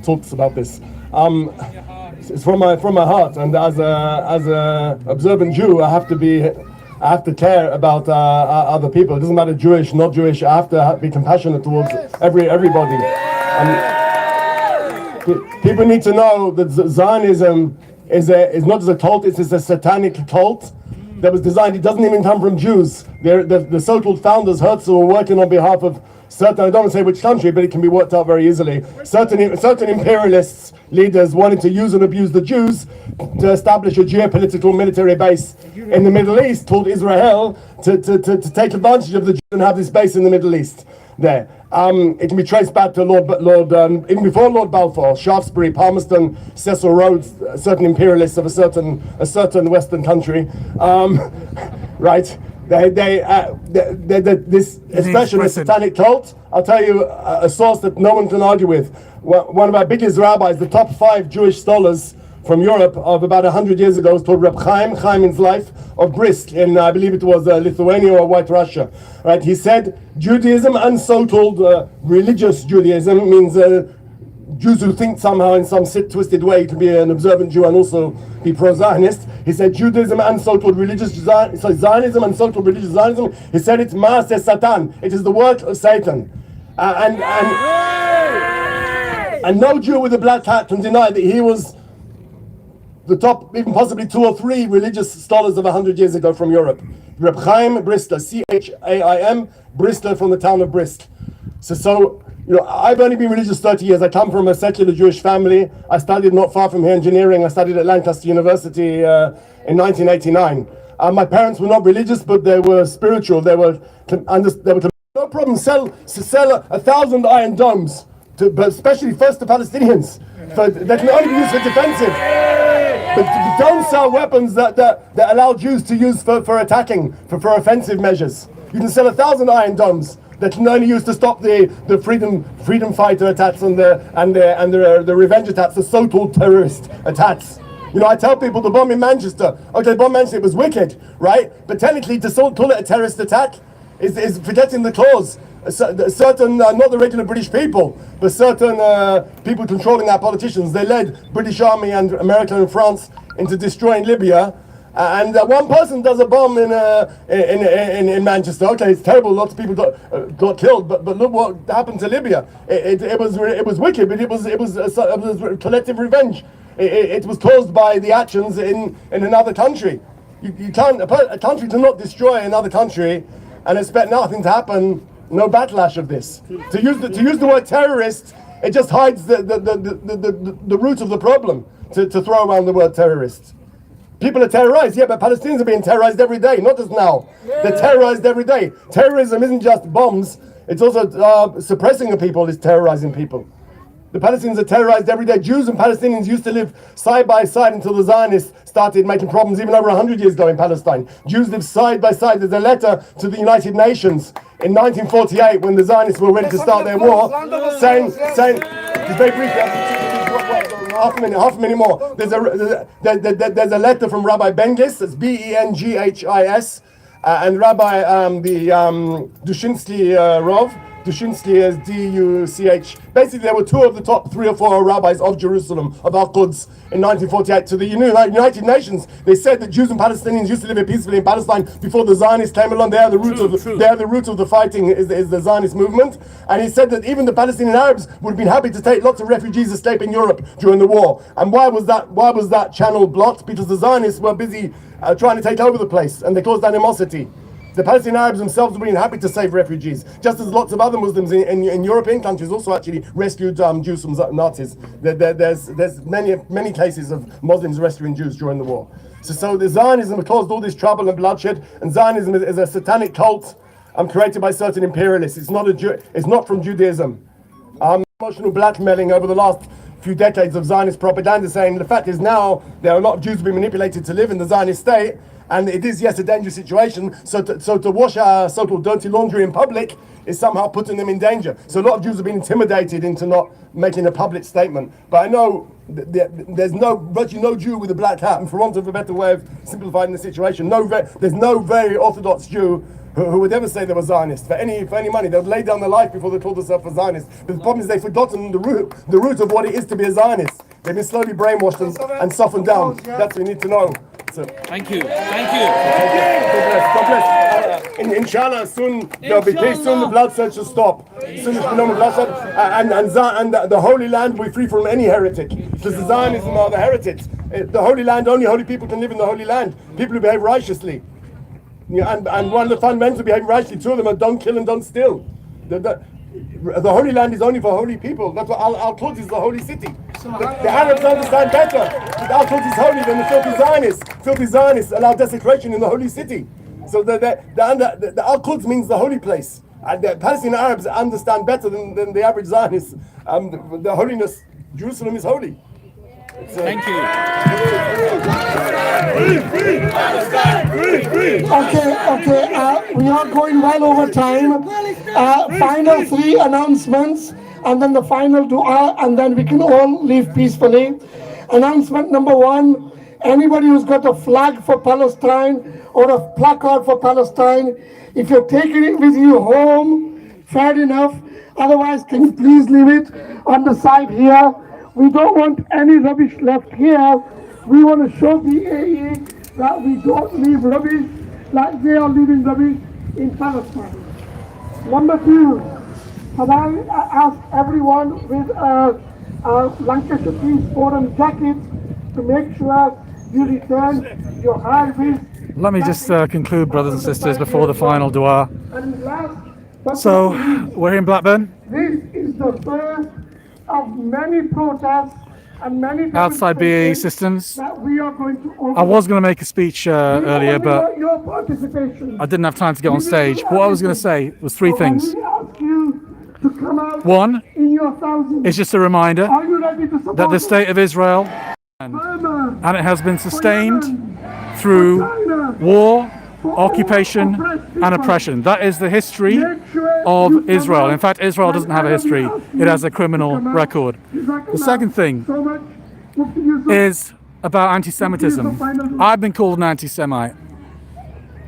talks about this. It's from my heart, and as a observant Jew, I have to care about other people. It doesn't matter Jewish, not Jewish. I have to be compassionate towards everybody. People need to know that Zionism is not just a cult; it's a satanic cult that was designed. It doesn't even come from Jews. The so-called founders, Herzl, were working on behalf of certain, I don't want to say which country, but it can be worked out very easily. Certain imperialists, leaders wanted to use and abuse the Jews to establish a geopolitical military base in the Middle East called Israel to take advantage of the Jews and have this base in the Middle East there. It can be traced back to even before Lord Balfour, Shaftesbury, Palmerston, Cecil Rhodes, certain imperialists of a certain Western country, right? This expression, a satanic cult. I'll tell you a source that no one can argue with. One of our biggest rabbis, the top 5 Jewish scholars from Europe of about 100 years ago, was called Reb Chaim means life, of Brisk in, I believe it was Lithuania or White Russia. Right? He said Judaism and so-called religious Judaism means Jews who think somehow in some twisted way to be an observant Jew and also be pro-Zionist. He said Judaism and so-called religious Zionism and so-called religious Zionism. He said it's Maaseh Satan. It is the work of Satan. And no Jew with a black hat can deny that he was the top, even possibly 2 or 3 religious scholars of 100 years ago from Europe. Reb Chaim Brisker, Chaim Brisker, from the town of Brisk. So You know, I've only been religious 30 years. I come from a secular Jewish family. I studied not far from here engineering. I studied at Lancaster University in 1989. My parents were not religious, but they were spiritual. They were no problem sell 1,000 iron domes, but especially first to Palestinians. They can only be used for defensive. But don't sell weapons that allow Jews to use for attacking, for offensive measures. You can sell 1,000 iron domes that can only use to stop the freedom fighter attacks and the revenge attacks, the so-called terrorist attacks. You know, I tell people the bomb in Manchester, okay, the bomb in Manchester, it was wicked, right? But technically, to call it a terrorist attack is forgetting the clause. Certain, not the regular British people, but certain people controlling our politicians, they led British Army and America and France into destroying Libya. And one person does a bomb in Manchester. Okay, it's terrible. Lots of people got killed. But look what happened to Libya. It was wicked, but it was collective revenge. It was caused by the actions in another country. You can't a country cannot destroy another country and expect nothing to happen. No backlash of this. To use the word terrorist, it just hides the root of the problem. To throw around the word terrorist. People are terrorized, yeah, but Palestinians are being terrorized every day, not just now. They're terrorized every day. Terrorism isn't just bombs, it's also suppressing a people is terrorizing people. The Palestinians are terrorized every day. Jews and Palestinians used to live side by side until the Zionists started making problems even over 100 years ago in Palestine. Jews lived side by side. There's a letter to the United Nations in 1948 when the Zionists were ready to start their war, saying, just very briefly, half a minute more. There's a letter from Rabbi Bengis, that's Benghis, and Rabbi Dushinsky Rov. Dushinsky is D-U-C-H. Basically, there were two of the top 3 or 4 rabbis of Jerusalem, of Al-Quds, in 1948 to the United Nations. They said that Jews and Palestinians used to live peacefully in Palestine before the Zionists came along. They are the root of the fighting is the Zionist movement. And he said that even the Palestinian Arabs would have been happy to take lots of refugees escaping Europe during the war. And why was that channel blocked? Because the Zionists were busy trying to take over the place, and they caused animosity. The Palestinian Arabs themselves have been happy to save refugees, just as lots of other Muslims in European countries also actually rescued Jews from Nazis. There's many cases of Muslims rescuing Jews during the war. So the Zionism caused all this trouble and bloodshed, and Zionism is a satanic cult created by certain imperialists. It's not from Judaism. Emotional blackmailing over the last few decades of Zionist propaganda, saying the fact is now there are a lot of Jews being manipulated to live in the Zionist state. And it is, yes, a dangerous situation. So to wash our so-called dirty laundry in public is somehow putting them in danger. So a lot of Jews have been intimidated into not making a public statement. But I know there's virtually no Jew with a black hat, and for want of a better way of simplifying the situation, there's no very Orthodox Jew who would ever say they were Zionists for any money. They would lay down their life before they called themselves a Zionist. But the problem is they've forgotten the root of what it is to be a Zionist. They've been slowly brainwashed and softened down. That's what we need to know. So, thank you. God bless. Inshallah, soon there'll be peace. Soon the bloodshed shall stop. Soon there's no more bloodshed, and the Holy Land will be free from any heretic. Because the Zionism are the heretics. The Holy Land, only holy people can live in the Holy Land. People who behave righteously. And one of the fundamentals of behaving righteously, 2 of them are don't kill and don't steal. The Holy Land is only for holy people. That's what Al-Quds is, the holy city. The Arabs understand better that Al-Quds is holy than the filthy Zionists. Filthy Zionists allow desecration in the holy city. So the Al-Quds means the holy place. And the Palestinian Arabs understand better than the average Zionists. The holiness, Jerusalem is holy. Thank you. Okay, we are going well over time. Final 3 announcements, and then the final dua, and then we can all leave peacefully. Announcement number 1, anybody who's got a flag for Palestine or a placard for Palestine, if you're taking it with you home, fair enough. Otherwise, can you please leave it on the side here? We don't want any rubbish left here. We want to show BAE that we don't leave rubbish like they are leaving rubbish in Palestine. Number 2, can I ask everyone with a Lancashire Peace Forum jacket to make sure you return your high-vis. Let me just conclude, brothers and sisters, before the final dua. So, we're in Blackburn. This is is the first of many protests and many outside BAE Systems. that we are going to I was going to make a speech earlier, but your participation. I didn't have time to get on stage. What I was going to say was three things. To come out One in your thousands. is just a reminder Are you ready to support that the state of Israel and it has been sustained through war, occupation and oppression. That is the history of Israel. In fact, Israel doesn't have a history. It has a criminal record. The second thing is about anti-Semitism. I've been called an anti-Semite.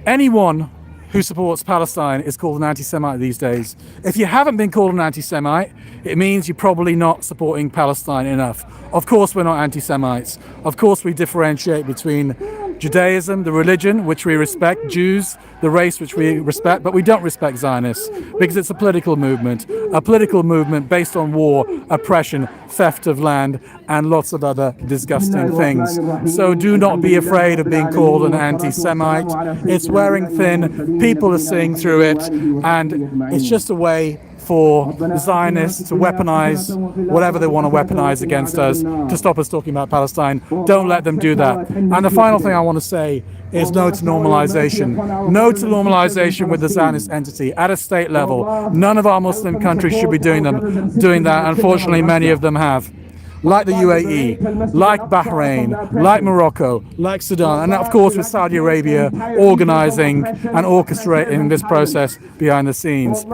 Anyone who supports Palestine is called an anti-Semite these days. If you haven't been called an anti-Semite, it means you're probably not supporting Palestine enough. Of course we're not anti-Semites. Of course we differentiate between Judaism, the religion, which we respect, Jews, the race, which we respect, but we don't respect Zionists because it's a political movement based on war, oppression, theft of land, and lots of other disgusting things. So do not be afraid of being called an anti-Semite. It's wearing thin, people are seeing through it, and it's just a way for the Zionists to weaponize whatever they want to weaponize against us to stop us talking about Palestine. Don't let them do that. And the final thing I want to say is no to normalization. No to normalization with the Zionist entity at a state level. None of our Muslim countries should be doing that. Unfortunately, many of them have. Like the UAE, like Bahrain, like Morocco, like Sudan, and of course with Saudi Arabia organizing and orchestrating this process behind the scenes.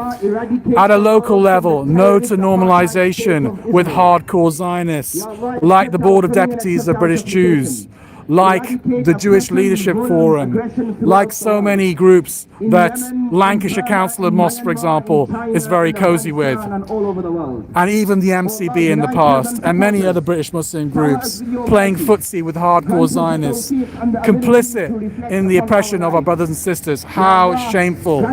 At a local level, no to normalization with hardcore Zionists, like the Board of Deputies of British Jews, like the Jewish Leadership Forum, like so many groups that Lancashire Council of Mosques, for example, is very cozy with, and even the MCB in the past, and many other British Muslim groups playing footsie with hardcore Zionists, complicit in the oppression of our brothers and sisters. How shameful.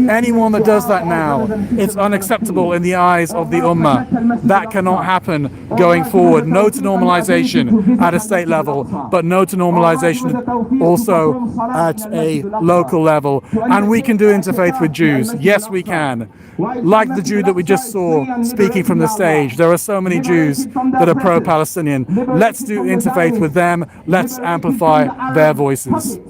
Anyone that does that now, it's unacceptable in the eyes of the Ummah. That cannot happen going forward. No to normalization at a state level, but no to normalization also at a local level. And we can do interfaith with Jews. Yes, we can. Like the Jew that we just saw speaking from the stage, there are so many Jews that are pro-Palestinian. Let's do interfaith with them. Let's amplify their voices.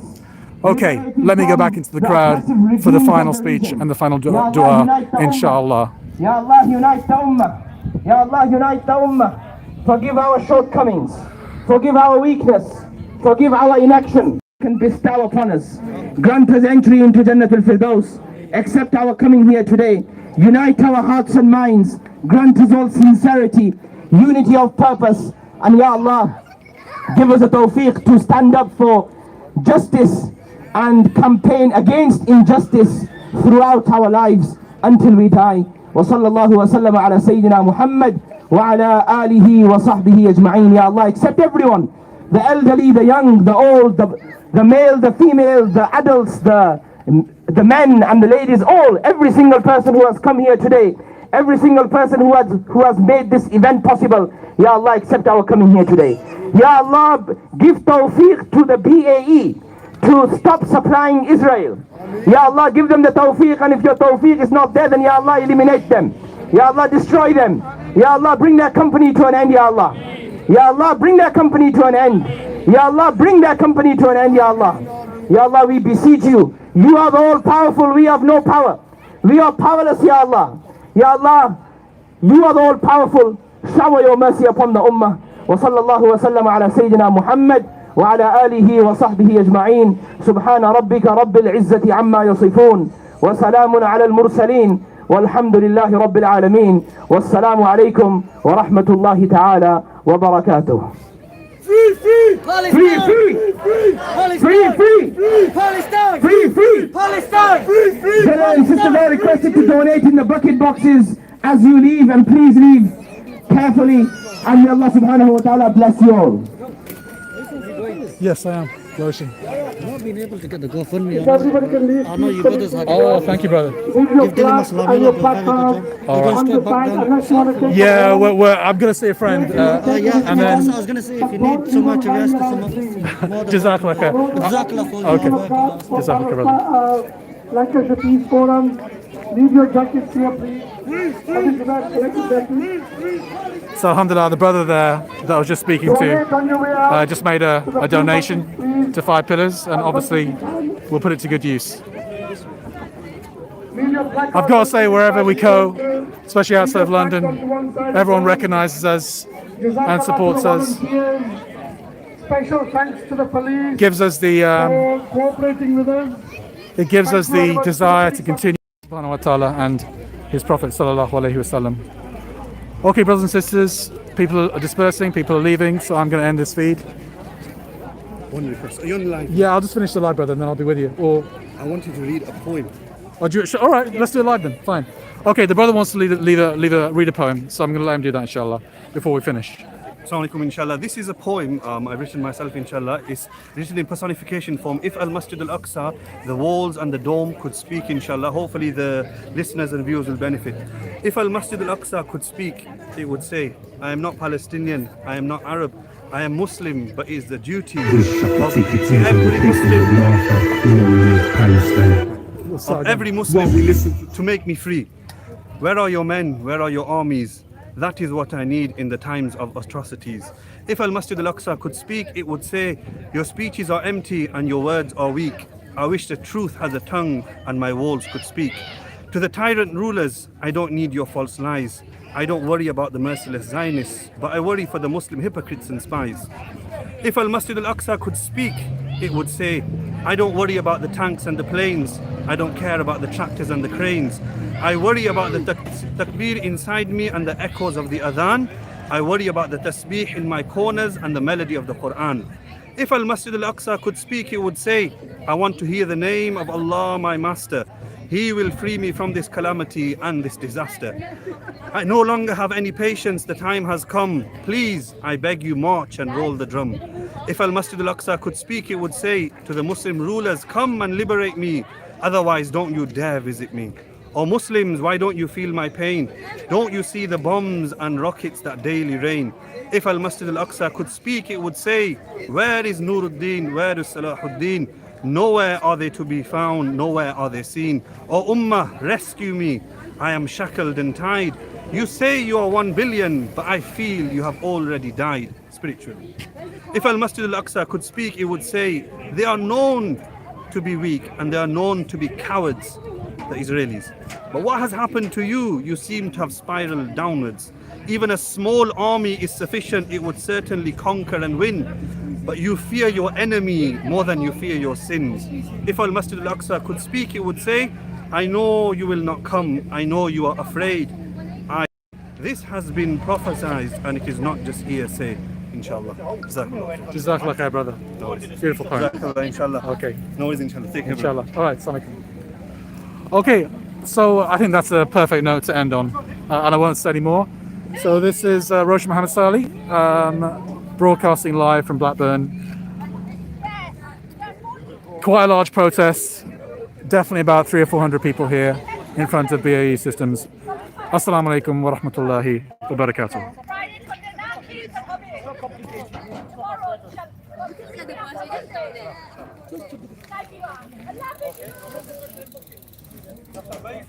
Okay, let me go back into the crowd for the final speech and the final dua, inshallah. Ya Allah, unite the Ummah. Ya Allah, unite the Ummah. Forgive our shortcomings. Forgive our weakness. Forgive our inaction. Can bestow upon us. Grant us entry into Jannatul Firdaus. Accept our coming here today. Unite our hearts and minds. Grant us all sincerity, unity of purpose. And Ya Allah, give us a tawfiq to stand up for justice and campaign against injustice throughout our lives until we die. Wa sallallahu wa sallam ala Sayyidina Muhammad wa ala alihi wa sahbihi ajma'in. Ya Allah, accept everyone. The elderly, the young, the old, the male, the female, the adults, the men and the ladies, all, every single person who has come here today, every single person who has made this event possible. Ya Allah, accept our coming here today. Ya Allah, give tawfiq to the BAE to stop supplying Israel. Ya Allah, give them the tawfiq, and if your tawfiq is not there, then Ya Allah, eliminate them. Ya Allah, destroy them. Ya Allah, bring their company to an end, Ya Allah. Ya Allah, bring their company to an end. Ya Allah, bring their company to an end, Ya Allah. Ya Allah, we beseech you. You are the all-powerful, we have no power. We are powerless, Ya Allah. Ya Allah, you are the all-powerful. Shower your mercy upon the Ummah. Wa sallallahu wa sallam ala Sayyidina Muhammad wa ala alihi wa sahbihi ajma'in. Subhana rabbika rabbil izzati amma yasifun. Wa salamun ala al-mursaleen. والحمد لله رب العالمين والسلام عليكم ورحمة الله تعالى وبركاته. Free, free! Palestine! Free, free! Free, free! Palestine! Free, free! Palestine! Free, free! Brothers and sisters are requested to donate in the bucket boxes as you leave, and please leave carefully, and may Allah subhanahu wa ta'ala bless you all. Yes, I am. Flourishing. I've not been able to get the GoFundMe. Everybody can leave. I know you brothers had. Oh, thank you, brother. Leave your glass and your platform on the side unless you want to take Yeah, I'm going to see a friend. Yeah, and then... I was going to say, if you need somewhere to rest or something. Jazakallah khair. Okay. Jazakallah khair, brother. Lancashire Peace Forum, leave your jackets here, please. So alhamdulillah, the brother there that I was just speaking to just made a donation to 5 Pillars, and obviously we'll put it to good use. I've got to say, wherever we go, especially outside of London, everyone recognises us and supports us. Special thanks to the police. Gives us the for cooperating with us. it gives us the desire to continue subhanahu wa ta'ala and his Prophet sallallahu alaihi wasallam. Okay, brothers and sisters, people are dispersing, people are leaving, so I'm going to end this feed. One request. Are you on live? Yeah, I'll just finish the live, brother, and then I'll be with you. Or I want you to read a poem. all right, let's do it live then. Fine. Okay, the brother wants to read a poem, so I'm going to let him do that, inshallah, before we finish. Assalamu alaikum, inshallah. This is a poem I've written myself, inshallah. It's written in personification form. If Al-Masjid Al-Aqsa, the walls and the dome could speak, inshallah, hopefully the listeners and viewers will benefit. If Al-Masjid Al-Aqsa could speak, it would say, I am not Palestinian, I am not Arab, I am Muslim, but it is the duty of every Muslim to make me free. Where are your men? Where are your armies? That is what I need in the times of atrocities. If Al-Masjid Al-Aqsa could speak, it would say, your speeches are empty and your words are weak. I wish the truth has a tongue and my walls could speak. To the tyrant rulers, I don't need your false lies. I don't worry about the merciless Zionists, but I worry for the Muslim hypocrites and spies. If Al-Masjid Al-Aqsa could speak, it would say, I don't worry about the tanks and the planes. I don't care about the tractors and the cranes. I worry about the takbir inside me and the echoes of the adhan. I worry about the tasbih in my corners and the melody of the Quran. If Al-Masjid Al-Aqsa could speak, it would say, I want to hear the name of Allah, my master. He will free me from this calamity and this disaster. I no longer have any patience, the time has come. Please, I beg you, march and roll the drum. If Al-Masjid Al-Aqsa could speak, it would say to the Muslim rulers, come and liberate me, otherwise don't you dare visit me. O Muslims, why don't you feel my pain? Don't you see the bombs and rockets that daily rain? If Al-Masjid Al-Aqsa could speak, it would say, where is Nuruddin, where is Salahuddin? Nowhere are they to be found, nowhere are they seen. O Ummah, rescue me, I am shackled and tied. You say you are 1 billion, but I feel you have already died spiritually. If Al-Masjid Al-Aqsa could speak, it would say, they are known to be weak and they are known to be cowards, the Israelis. But what has happened to you? You seem to have spiraled downwards. Even a small army is sufficient, it would certainly conquer and win. But you fear your enemy more than you fear your sins. If Al-Masjid Al-Aqsa could speak, it would say, I know you will not come, I know you are afraid. This has been prophesied and it is not just hearsay, inshallah. Jazakallah. Jazakallah khair, brother. No worries. Beautiful poem. Jazakallah, inshallah. Okay. No worries, inshallah. Take care. Inshallah. All right, assalamu alaikum. Okay, so I think that's a perfect note to end on, and I won't say any more. So this is Rosh Mohammed Salih, broadcasting live from Blackburn. Quite a large protest, definitely about 300 or 400 people here in front of BAE Systems. Assalamu alaikum wa rahmatullahi wa barakatuh.